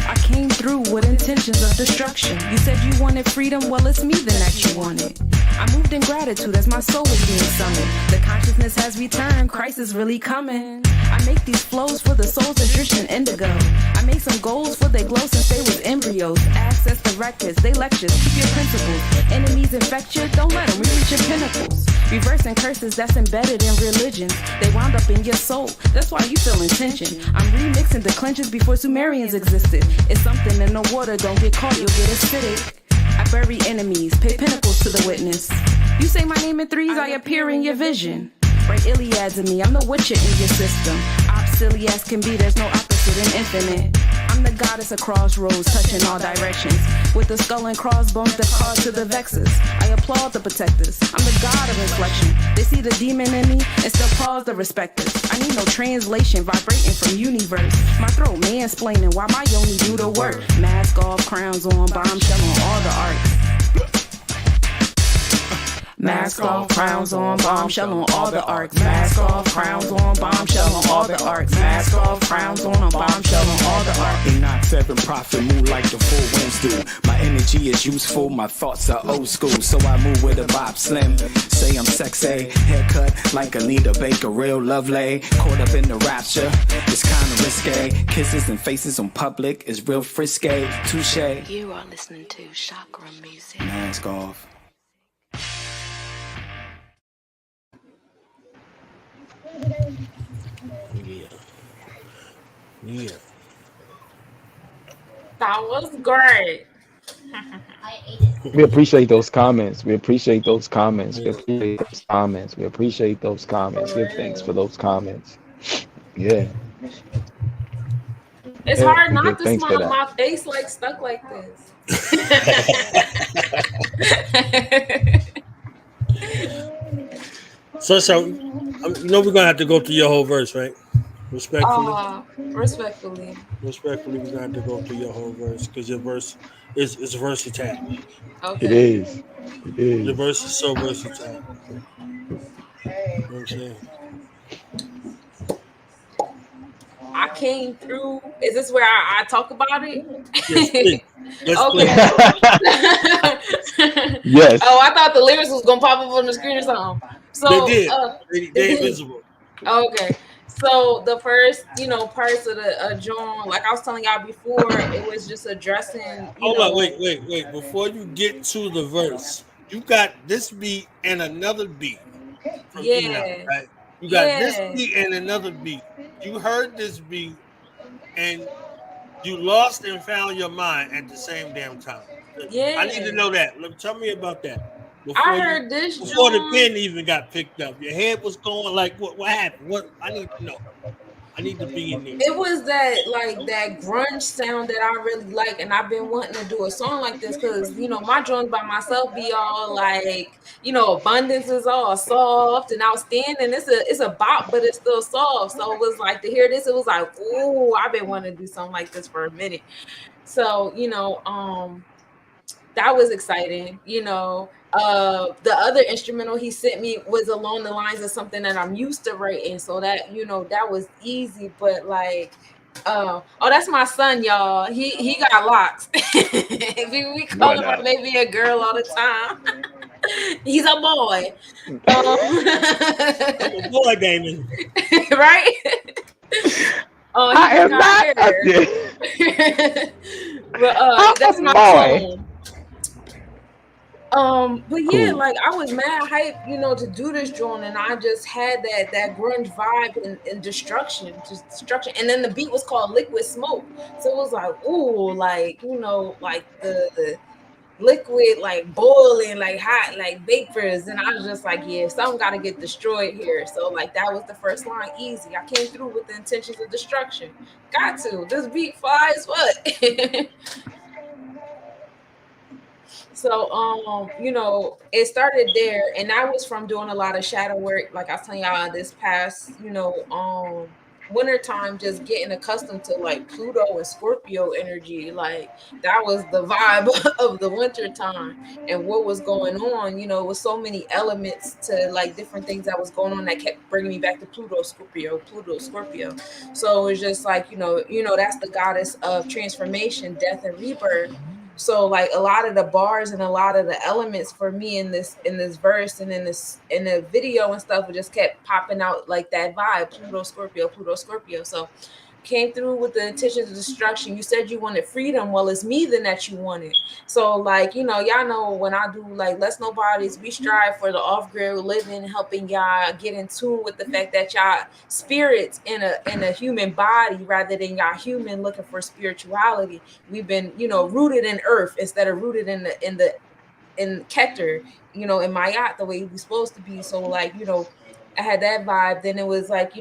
I came through with intentions of destruction. You said you wanted freedom, well it's me then that you wanted. I moved in gratitude as my soul was being summoned. The consciousness has returned, Christ is really coming. I make these flows for the souls that drift in indigo. I made some goals for they glow since they was embryos. Access the records, they lectures, keep your principles. Enemies infect you, don't let them reach your pinnacles. Reversing curses that's embedded in religions. They wound up in your soul, that's why you feel in tension. I'm remixing declensions before Sumerians existed. It's something in the water, don't get caught, you'll get acidic. I bury enemies, pay pinnacles to the witness. You say my name in threes, I appear in your vision. Write Iliads in me, I'm the witcher in your system. Silly as can be, there's no opposite in infinite. I'm the goddess of crossroads, touching all directions. With the skull and crossbones that call to the vexes. I applaud the protectors, I'm the god of inflection. They see the demon in me and still pause the respecters. I need no translation, vibrating from universe. My throat mansplaining while my yoni do the work. Mask off, crowns on, bombshell on all the arts. Mask off, crowns on, bombshell on all the arcs. Mask off, crowns on, bombshell on all the arcs. Mask off, crowns on, bombshell on all the arcs. Enoch 7th, prophet, move like the full winds do. My energy is useful, my thoughts are old school, so I move with a vibe slim. Say I'm sexy, haircut like Anita Baker, real lovely. Caught up in the rapture, it's kinda risque. Kisses and faces on public is real frisky. Touche. You are listening to Chakra music. Mask off. Yeah. That was great. We appreciate those comments. We appreciate those comments. We appreciate those comments. We appreciate those comments. Give thanks for those comments. Yeah. It's Yeah, hard we not give to thanks for smile. that. My face like stuck like this. So you know we're gonna have to go through your whole verse, right? Respectfully, Respectfully. we're gonna have to go through your whole verse because your verse is versatile. Okay. It is. It Your is. verse is so versatile. You know what I'm saying? I came through. Is this where I talk about it? Yes, please. Yes, Okay. Yes. Oh, I thought the lyrics was gonna pop up on the screen or something. So They did. They invisible. Okay. So the first, parts of the John, like I was telling y'all before, it was just addressing. Hold on, wait. Before you get to the verse, you got this beat and another beat from Enoch, right? You got this beat and another beat. You heard this beat and you lost and found your mind at the same damn time. Yeah. I need to know that. Tell me about that. I heard this before the John. pen even got picked up. Your head was going like, what happened? What I need to know. I need to be in there. It was that grunge sound that I really like, and I've been wanting to do a song like this because my joints by myself be all like abundance is all soft and outstanding. It's a bop, but it's still soft. So it was like to hear this, it was like, ooh, I've been wanting to do something like this for a minute. So that was exciting. The other instrumental he sent me was along the lines of something that I'm used to writing, so that that was easy. But that's my son, y'all. He got locks. we call him maybe a girl all the time. He's a boy. A boy, Damon. Right? I am not a but that's my boy. But yeah, Cool. like I was mad hype, to do this joint, and I just had that grunge vibe and destruction, and then the beat was called Liquid Smoke, so it was like, ooh, like like the liquid, like boiling, like hot, like vapors, and I was just like, yeah, something got to get destroyed here. So like that was the first line, easy. I came through with the intentions of destruction. Got to. This beat flies what? So, it started there, and I was from doing a lot of shadow work. Like I was telling y'all this past, winter time, just getting accustomed to like Pluto and Scorpio energy. Like that was the vibe of the winter time and what was going on, with so many elements to like different things that was going on that kept bringing me back to Pluto, Scorpio. So it was just like, that's the goddess of transformation, death, and rebirth. So like a lot of the bars and a lot of the elements for me in this verse and in the video and stuff, it just kept popping out like that vibe, Pluto, Scorpio. So came through with the intentions of destruction. You said you wanted freedom. Well, it's me then that you wanted. So like, y'all know when I do like Let's Nobodies, we strive for the off-grid living, helping y'all get in tune with the fact that y'all spirits in a human body rather than y'all human looking for spirituality. We've been, rooted in earth instead of rooted in Keter, in Mayat, the way we supposed to be. So like, I had that vibe. Then it was like,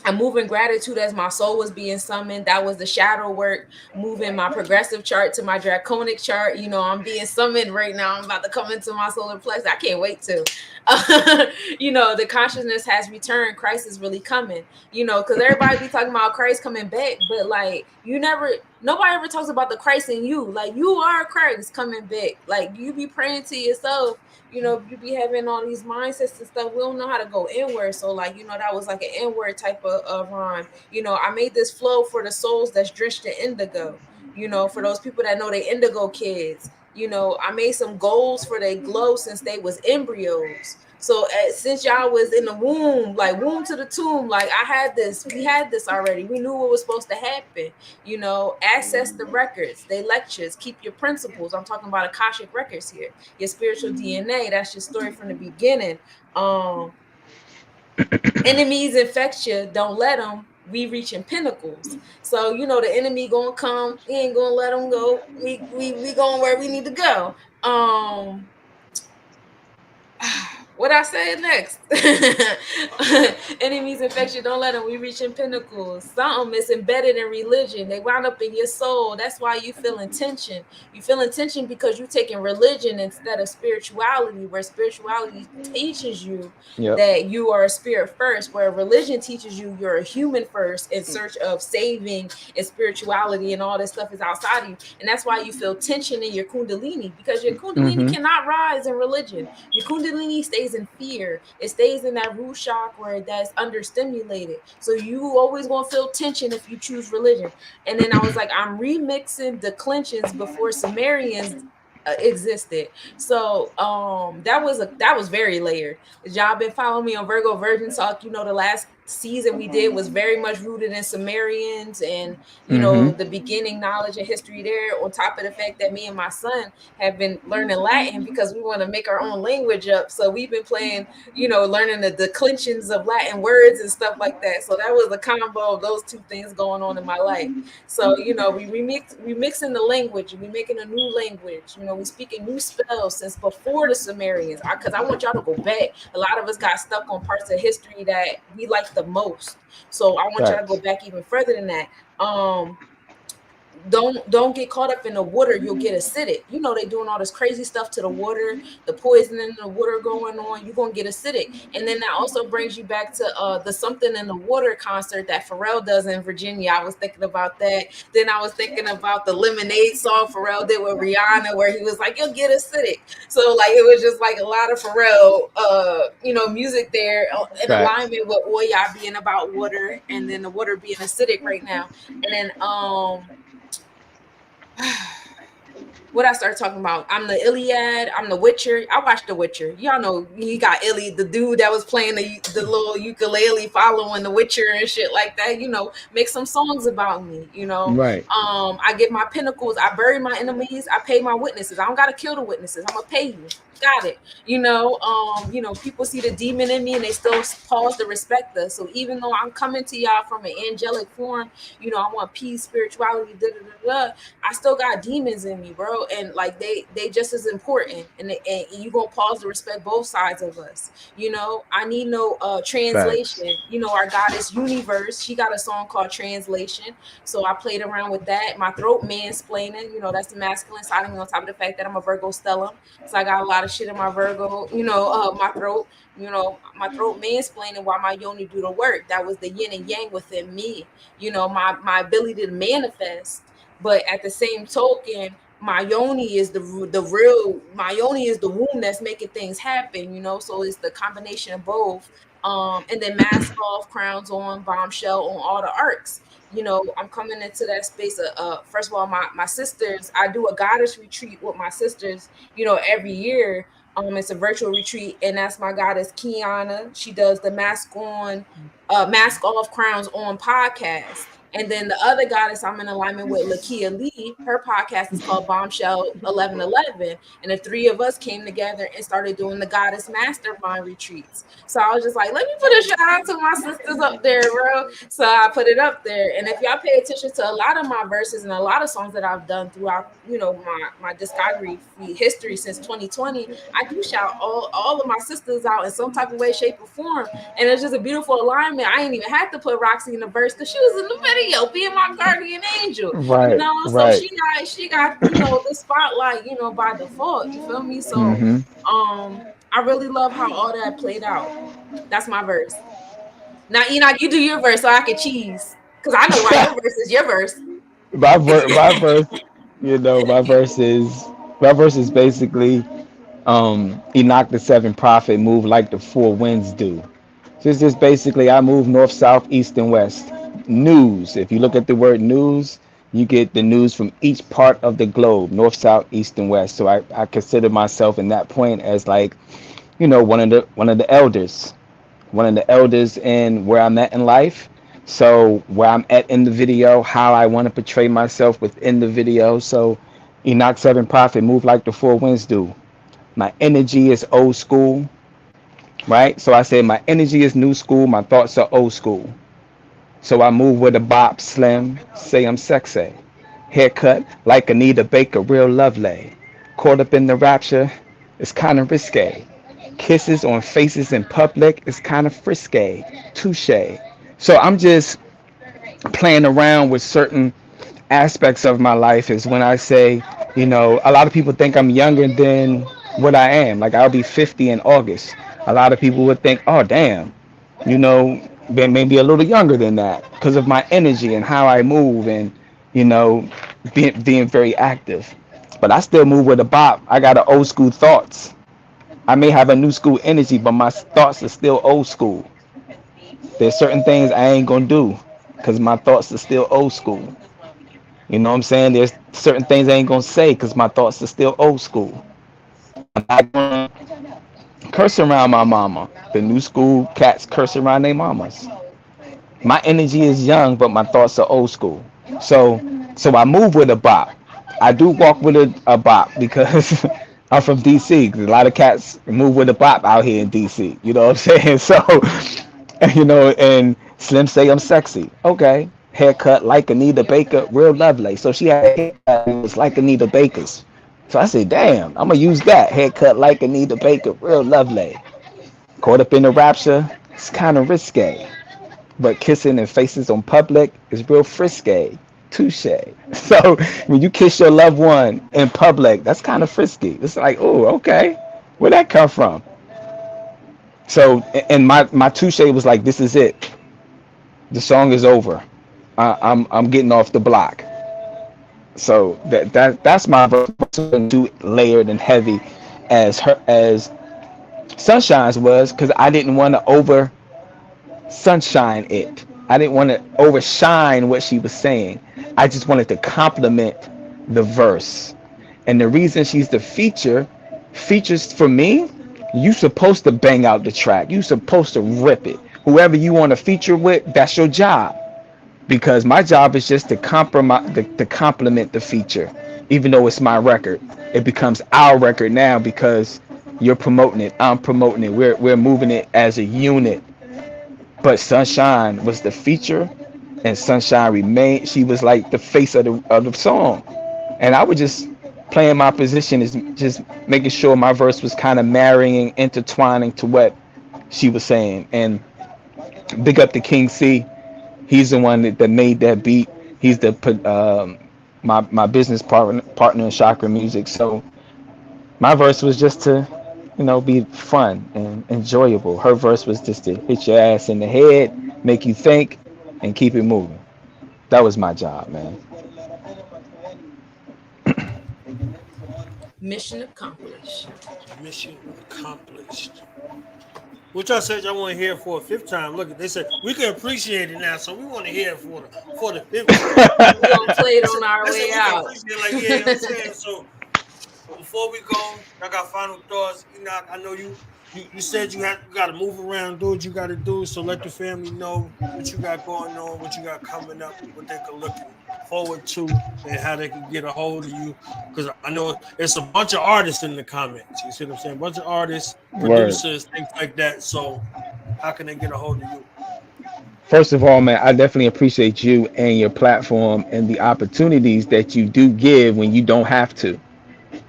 I'm moving gratitude as my soul was being summoned. That was the shadow work, moving my progressive chart to my draconic chart. I'm being summoned right now. I'm about to come into my solar plexus. I can't wait to. The consciousness has returned. Christ is really coming. Because everybody be talking about Christ coming back, but like you never nobody ever talks about the Christ in you. Like, you are Christ coming back. Like, you be praying to yourself. You be having all these mindsets and stuff. We don't know how to go inward. So, like, that was like an inward type of rhyme. I made this flow for the souls that's drenched in indigo. For those people that know they indigo kids. I made some goals for their glow since they was embryos. So since y'all was in the womb, like womb to the tomb, like we had this already. We knew what was supposed to happen. Access the records, they lectures, keep your principles. I'm talking about Akashic records here. Your spiritual DNA, that's your story from the beginning. Enemies infect you, don't let them. We reaching pinnacles. So the enemy gonna come. We ain't gonna let them go. We going where we need to go. What I say next? Enemies infect you, don't let them. We reaching pinnacles. Something is embedded in religion. They wound up in your soul. That's why you feel tension. You feel tension because you're taking religion instead of spirituality, where spirituality teaches you that you are a spirit first, where religion teaches you you're a human first in search of saving, and spirituality and all this stuff is outside of you. And that's why you feel tension in your kundalini, because your kundalini cannot rise in religion. Your kundalini stays in fear. It stays in that root chakra that's understimulated. So you always gonna feel tension if you choose religion. And then I was like, I'm remixing declensions before Sumerians existed. So that was very layered. Y'all been following me on Virgo Virgin Talk. The last season we did was very much rooted in Sumerians and the beginning knowledge and history there, on top of the fact that me and my son have been learning Latin because we want to make our own language up. So we've been playing, learning the declensions of Latin words and stuff like that. So that was a combo of those two things going on in my life. So we remixing the language, we making a new language. We speaking new spells since before the Sumerians, because I want y'all to go back. A lot of us got stuck on parts of history that we like the most. So I want y'all to go back even further than that. Don't get caught up in the water. You'll get acidic. They doing all this crazy stuff to the water, the poison in the water going on. You're gonna get acidic. And then that also brings you back to the Something in the Water concert that Pharrell does in Virginia. I was thinking about that. Then I was thinking about the Lemonade song Pharrell did with Rihanna, where he was like, "You'll get acidic." So like it was just like a lot of Pharrell, music there in alignment with Oya being about water, and then the water being acidic right now. And then what I started talking about, I'm the Iliad, I'm the Witcher. I watched The Witcher. Y'all know he got Illy, the dude that was playing the little ukulele following The Witcher and shit like that. Make some songs about me. Right. I get my pinnacles. I bury my enemies. I pay my witnesses. I don't gotta kill the witnesses. I'm gonna pay you. Got it. People see the demon in me and they still pause to respect us. So even though I'm coming to y'all from an angelic form, I want peace, spirituality, I still got demons in me, bro. And like they just as important. And you gonna pause to respect both sides of us. I need no translation. Our goddess Universe, she got a song called Translation. So I played around with that. My throat mansplaining, that's the masculine side of me, on top of the fact that I'm a Virgo stellum. So I got a lot of shit in my Virgo, my throat, my throat mansplaining while my yoni do the work. That was the yin and yang within me, my ability to manifest. But at the same token, my yoni is the real, my yoni is the womb that's making things happen, so it's the combination of both. And then mask off, crowns on, bombshell on all the arcs. I'm coming into that space of first of all, my sisters, I do a goddess retreat with my sisters, every year. It's a virtual retreat, and that's my goddess Kiana. She does the mask off, crowns on podcast. And then the other goddess I'm in alignment with, Lakia Lee, her podcast is called Bombshell 1111. And the three of us came together and started doing the goddess mastermind retreats. So I was just like, let me put a shout out to my sisters up there, bro. So I put it up there. And if y'all pay attention to a lot of my verses and a lot of songs that I've done throughout, my discography history since 2020, I do shout all of my sisters out in some type of way, shape, or form. And it's just a beautiful alignment. I ain't even had to put Roxy in the verse because she was in the video being my guardian angel. Right. So she got the spotlight, by default. You feel me? So I really love how all that played out. That's my verse. Now, Enoch, you do your verse so I can cheese. Because I know why your verse is your verse. my verse, my verse is basically Enoch the seventh prophet moved like the four winds do. Just basically, I move north, south, east, and west. News. If you look at the word news, you get the news from each part of the globe, north, south, east, and west. So I consider myself in that point as like, one of the elders, in where I'm at in life. So where I'm at in the video, how I want to portray myself within the video. So Enoch 7th prophet, move like the four winds do. My energy is old school, right? So I say my energy is new school, my thoughts are old school. So I move with a bop slim, say I'm sexy. Haircut like Anita Baker, real lovely. Caught up in the rapture, it's kind of risque. Kisses on faces in public, it's kind of frisky. Touche. So I'm just playing around with certain aspects of my life is when I say, a lot of people think I'm younger than what I am. Like I'll be 50 in August. A lot of people would think, oh, damn, maybe a little younger than that because of my energy and how I move and, being very active. But I still move with a bop. I got an old school thoughts. I may have a new school energy, but my thoughts are still old school. There's certain things I ain't gonna do because my thoughts are still old school. You know what I'm saying? There's certain things I ain't gonna say because my thoughts are still old school. I'm not gonna curse around my mama. The new school cats curse around their mamas. My energy is young, but my thoughts are old school. So I move with a bop. I do walk with a bop because I'm from DC. A lot of cats move with a bop out here in DC. You know what I'm saying? So, and Slim say I'm sexy. Okay. Haircut like Anita Baker, real lovely. So she had a haircut that was like Anita Baker's. So I said, damn, I'm going to use that. Haircut like Anita Baker, real lovely. Caught up in the rapture, it's kind of risque. But kissing and faces on public is real frisky. Touche. So when you kiss your loved one in public, that's kind of frisky. It's like, oh, okay. Where'd that come from? So, and my touche was like, this is it. The song is over. I'm getting off the block. So that's my verse. Too layered and heavy as Sunshine's was, because I didn't want to over sunshine it. I didn't want to overshine what she was saying. I just wanted to complement the verse. And the reason she's the features for me, you supposed to bang out the track. You supposed to rip it. Whoever you want to feature with, that's your job. Because my job is just to complement the feature. Even though it's my record, it becomes our record now because you're promoting it, I'm promoting it, we're moving it as a unit. But Sunshine was the feature, and Sunshine remained. She was like the face of the song, and I was just playing my position, is just making sure my verse was kind of marrying, intertwining to what she was saying. And big up to King C. He's the one that made that beat. He's the my business partner in Chakra Music. So my verse was just to, be fun and enjoyable. Her verse was just to hit your ass in the head, make you think, and keep it moving. That was my job, man. Mission accomplished. Mission accomplished. What y'all said y'all want to hear for a fifth time? Look, they said we can appreciate it now, so we want to hear it for the fifth time. We're gonna play it on our way out. Like, yeah, you know what I'm saying? So before we go, I got final thoughts. Enoch, I know you said you got to move around, do what you got to do. So let the family know what you got going on, what you got coming up, what they can look forward to, and how they can get a hold of you. Because I know it's a bunch of artists in the comments. You see what I'm saying? A bunch of artists, producers, things like that. So how can they get a hold of you? First of all, man, I definitely appreciate you and your platform and the opportunities that you do give when you don't have to.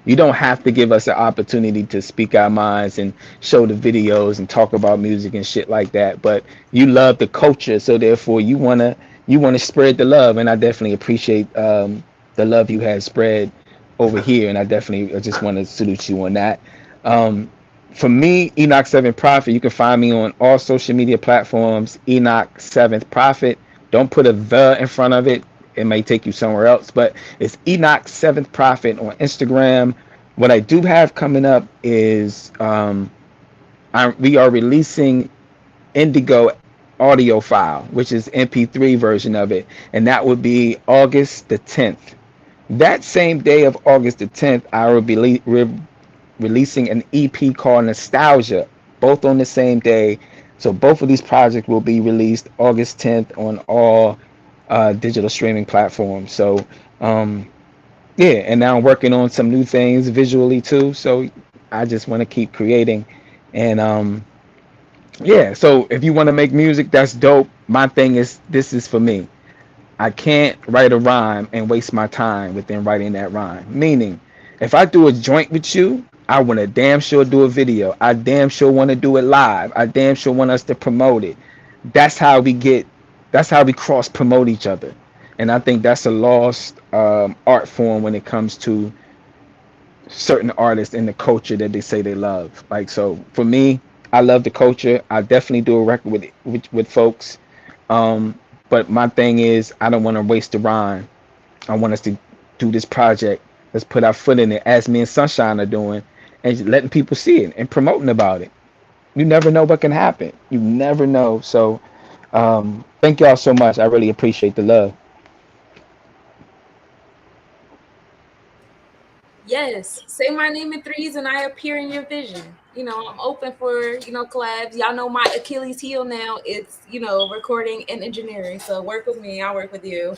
You don't have to give us an opportunity to speak our minds and show the videos and talk about music and shit like that. But you love the culture, so therefore you wanna spread the love, and I definitely appreciate the love you had spread over here, and I just want to salute you on that. For me, Enoch 7th Prophet, you can find me on all social media platforms. Enoch 7th Prophet. Don't put a the in front of it. it may take you somewhere else. But it's Enoch 7th Prophet on Instagram. What I do have coming up is we are releasing Indigo audio file, which is MP3 version of it, and that would be August the 10th. That same day of August the 10th, I will be releasing an EP called Nostalgia, both on the same day. So both of these projects will be released August 10th on all digital streaming platforms. So yeah, and now I'm working on some new things visually too. So I just want to keep creating, and yeah. So if you want to make music, that's dope. My thing is, this is for me. I can't write a rhyme and waste my time within writing that rhyme. Meaning, if I do a joint with you, I want to damn sure do a video. I damn sure want to do it live. I damn sure want us to promote it. That's how we get. That's how we cross promote each other. And I think that's a lost art form when it comes to certain artists and the culture that they say they love. Like, so for me, I love the culture. I definitely do a record with folks. But my thing is, I don't want to waste the rhyme. I want us to do this project. Let's put our foot in it, as me and Sunshine are doing, and letting people see it and promoting about it. You never know what can happen. You never know. So, thank y'all so much. I really appreciate the love. Yes, say my name in threes and I appear in your vision. I'm open for, collabs. Y'all know my Achilles heel now. It's, recording and engineering. So work with me. I'll work with you.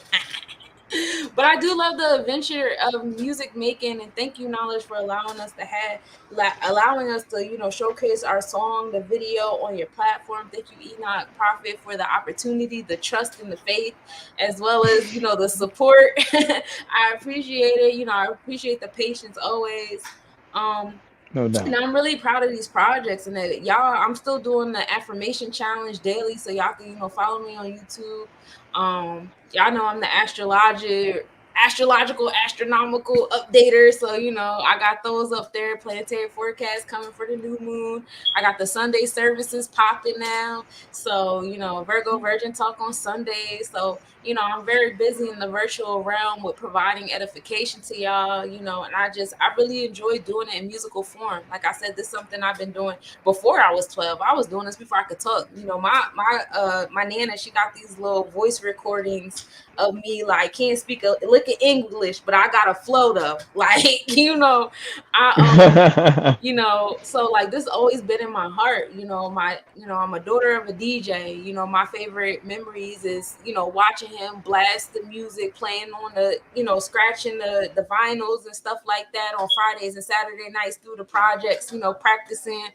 But I do love the adventure of music making, and thank you, Knowledge, for allowing us to, showcase our song, the video on your platform. Thank you, Enoch Prophet, for the opportunity, the trust, and the faith, as well as the support. I appreciate it. I appreciate the patience always. No doubt. And I'm really proud of these projects, and that I'm still doing the affirmation challenge daily, so y'all can follow me on YouTube. Y'all know I'm the astrological astronomical updater, so I got those up there. Planetary forecast coming for the new moon. I got the Sunday services popping now, so Virgo Virgin Talk on Sundays. So I'm very busy in the virtual realm with providing edification to y'all, and I really enjoy doing it in musical form. Like I said, this is something I've been doing before I was 12. I was doing this before I could talk. My Nana, she got these little voice recordings of me, like, can't speak a lick of English, but I got a flow though. Like, I so like this always been in my heart. I'm a daughter of a DJ. My favorite memories is watching him blast the music, playing on the scratching the vinyls and stuff like that on Fridays and Saturday nights through the projects, practicing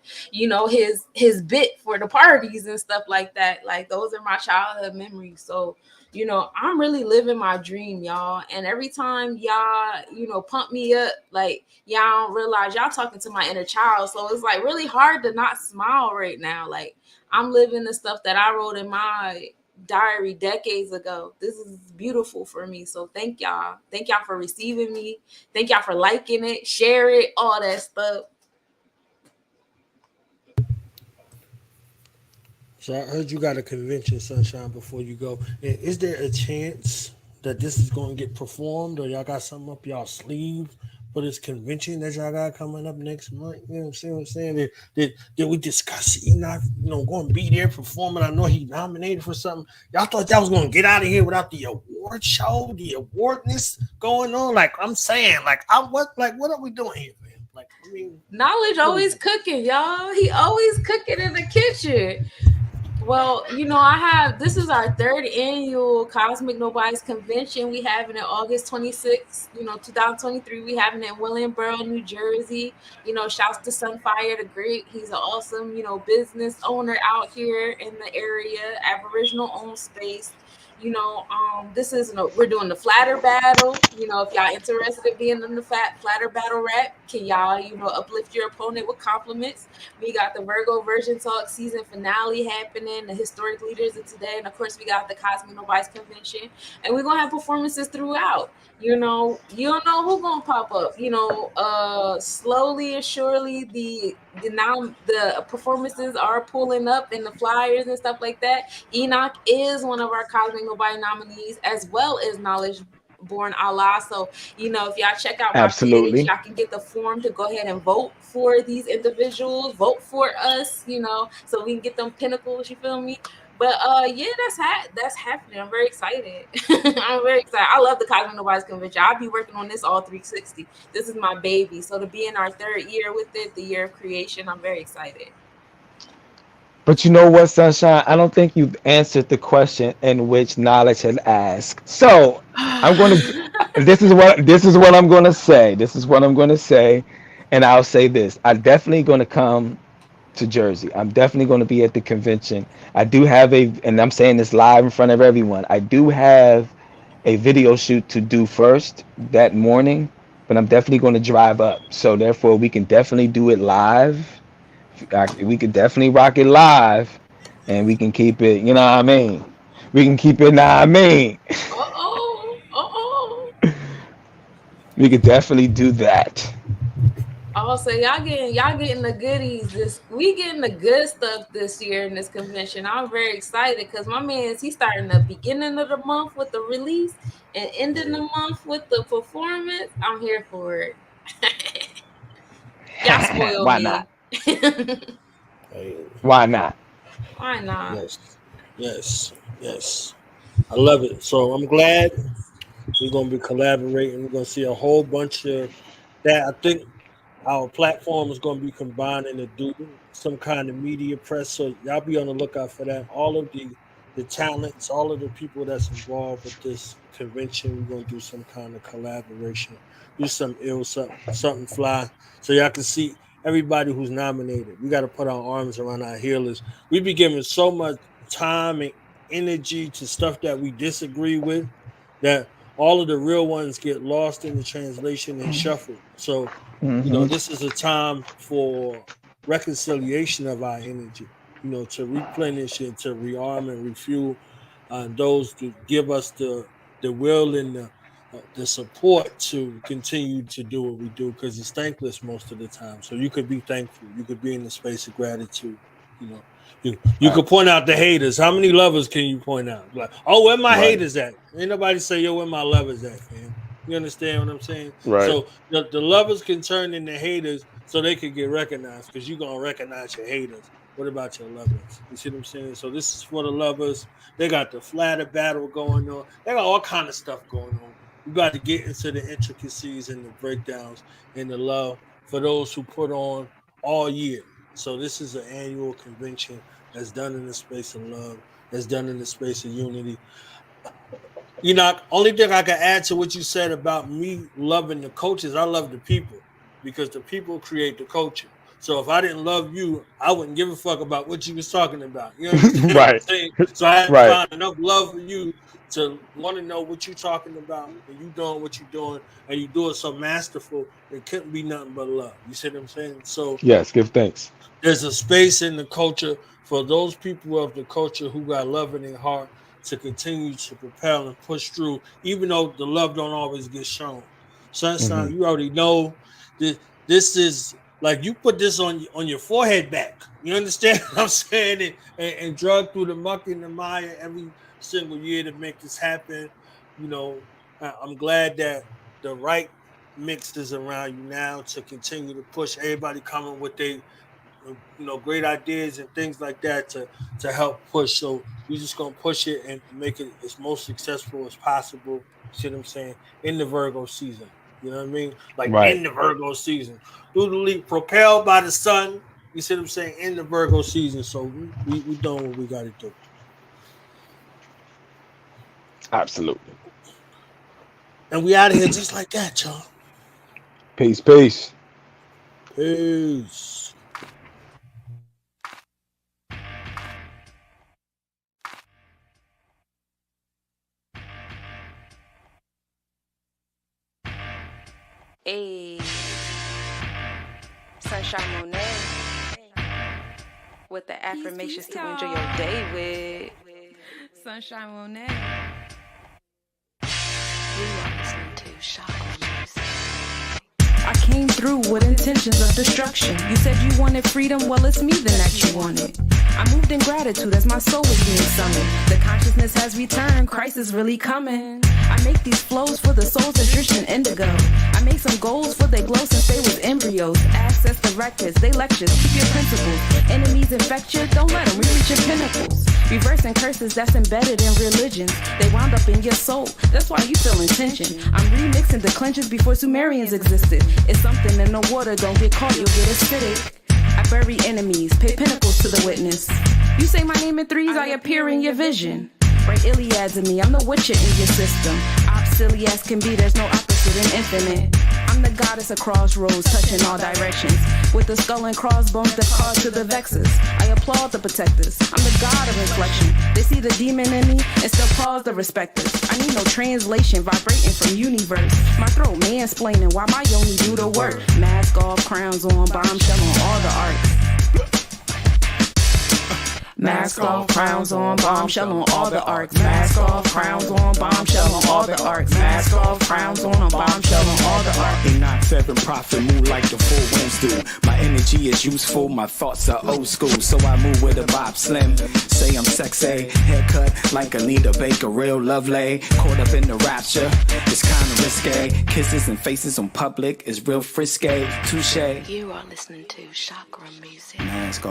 his bit for the parties and stuff like that. Like, those are my childhood memories. So I'm really living my dream, y'all. And every time y'all, pump me up, like, y'all don't realize y'all talking to my inner child. So it's like really hard to not smile right now. Like, I'm living the stuff that I wrote in my diary decades ago. This is beautiful for me. So thank y'all. Thank y'all for receiving me. Thank y'all for liking it, share it, all that stuff. So I heard you got a convention, Sunshine, before you go. Is there a chance that this is going to get performed, or y'all got something up y'all sleeve for this convention that y'all got coming up next month? You know what I'm saying? Did we discuss Enoch, going to be there performing? I know he nominated for something. Y'all thought that was going to get out of here without the award show, the awardness going on? Like, I'm saying, what are we doing here, man? Like, I mean, Knowledge always cooking, y'all. He always cooking in the kitchen. Well, this is our third annual Cosmic Nobody's Convention. We have it in August 26th, 2023. We have it in Williamboro, New Jersey. Shouts to Sunfire the Great. He's an awesome, business owner out here in the area, Aboriginal owned space. We're doing the flatter battle. If y'all interested in being in the flatter battle rap, can y'all, uplift your opponent with compliments? We got the Virgo Virgin Talk season finale happening, the historic leaders of today, and of course we got the Cosmic Nobody's Convention, and we're gonna have performances throughout. you don't know who gonna pop up. Slowly and surely the performances are pulling up and the flyers and stuff like that. Enoch is one of our Cosmic Nobody nominees, as well as Knowledge Born Allah. So, if y'all check out my page, Absolutely. y'all can get the form to go ahead and vote for these individuals, vote for us, so we can get them pinnacles, you feel me? But yeah, that's happening. I'm very excited. I'm very excited. I love the Cosmic Nobody's Convention. I'll be working on this all 360. This is my baby. So to be in our third year with it, the year of creation, I'm very excited. But you know what, Sunshine? I don't think you've answered the question in which Knowledge had asked. So I'm going to. This is what I'm going to say. This is what I'm going to say, and I'll say this. I'm definitely going to come to Jersey. I'm definitely going to be at the convention. I do have and I'm saying this live in front of everyone. I do have a video shoot to do first that morning, but I'm definitely going to drive up. So therefore, we can definitely do it live. We could definitely rock it live, and we can keep it. You know what I mean? We can keep it. Know what I mean? We could definitely do that. Also, y'all getting the goodies. We getting the good stuff this year in this convention. I'm very excited because my man's he's starting the beginning of the month with the release and ending the month with the performance. I'm here for it. Y'all spoil Why me. not? Hey, Why not? Why not? Yes. I love it. So I'm glad we're gonna be collaborating. We're gonna see a whole bunch of that. I think our platform is going to be combining to do some kind of media press. So y'all be on the lookout for that. All of the talents, all of the people that's involved with this convention, we're going to do some kind of collaboration, do something fly, so y'all can see everybody who's nominated. We got to put our arms around our healers. We be giving so much time and energy to stuff that we disagree with that all of the real ones get lost in the translation and shuffled. So, this is a time for reconciliation of our energy, to replenish and to rearm and refuel those to give us the will and the support to continue to do what we do, because it's thankless most of the time. So you could be thankful. You could be in the space of gratitude. You could point out the haters. How many lovers can you point out? Like, oh, where my haters at? Ain't nobody say, yo, where my lovers at, fam? You understand what I'm saying? Right. So the lovers can turn into haters so they can get recognized, because you're going to recognize your haters. What about your lovers? You see what I'm saying? So this is for the lovers. They got the flatter battle going on. They got all kind of stuff going on. We got to get into the intricacies and the breakdowns and the love for those who put on all year. So this is an annual convention that's done in the space of love, that's done in the space of unity. Only thing I can add to what you said about me loving the coaches, I love the people, because the people create the culture. So if I didn't love you, I wouldn't give a fuck about what you was talking about. You understand what I'm saying? So I had to find enough love for you to want to know what you're talking about, and you doing what you're doing, and you do it so masterful, it couldn't be nothing but love. You see what I'm saying? So yes, give thanks. There's a space in the culture for those people of the culture who got love in their heart to continue to propel and push through, even though the love don't always get shown. Sunshine, you already know this is like you put this on your forehead back. You understand what I'm saying? And drug through the muck and the mire every single year to make this happen. I'm glad that the right mix is around you now to continue to push everybody coming with their great ideas and things like that to help push. So we're just gonna push it and make it as most successful as possible. See what I'm saying? In the Virgo season. You know what I mean? Like in the Virgo season. Through the leap, propelled by the sun. You see what I'm saying? In the Virgo season. So we doing what we gotta do. Absolutely. And we out of here just like that, y'all. Peace. Peace. Hey, Sunshine Monie with the affirmations to enjoy your day with Sunshine Monie. You are listening to came through with intentions of destruction. You said you wanted freedom, well it's me then that you wanted. I moved in gratitude as my soul was being summoned. The consciousness has returned, Christ is really coming. I make these flows for the souls that drift in indigo. I made some goals for they glow since they was embryos. Access the records, they lectures, keep your principles. Enemies infect you, don't let them reach your pinnacles. Reversing curses that's embedded in religions. They wound up in your soul, that's why you feel in tension. I'm remixing declensions before Sumerians existed. It's something in the water, don't get caught, you'll get acidic. I bury enemies, pay pinnacles to the witness. You say my name in threes, I appear in your vision. Write Iliads in me, I'm the witcher in your system. Silly as can be, there's no opposite in infinite. I'm the goddess of crossroads, touching all directions. With the skull and crossbones that cause to the vexes. I applaud the protectors, I'm the god of inflection. They see the demon in me and still pause the respecters. I need no translation, vibrating from universe. My throat mansplaining while my yoni do the work. Mask off, crowns on, bombshell on all the arts. Mask off, crowns on, bombshell on all the arcs. Mask off, crowns on, bombshell on all the arcs. Mask off, crowns on, bombshell on all the arcs. Enoch 7th prophet, move like the four winds do. My energy is useful, my thoughts are old school. So I move with a Bob Slim. Say I'm sexy, haircut like Anita Baker, real lovely. Caught up in the rapture, it's kinda risque. Kisses and faces on public is real frisky. Touche. You are listening to Chakra music. Mask off.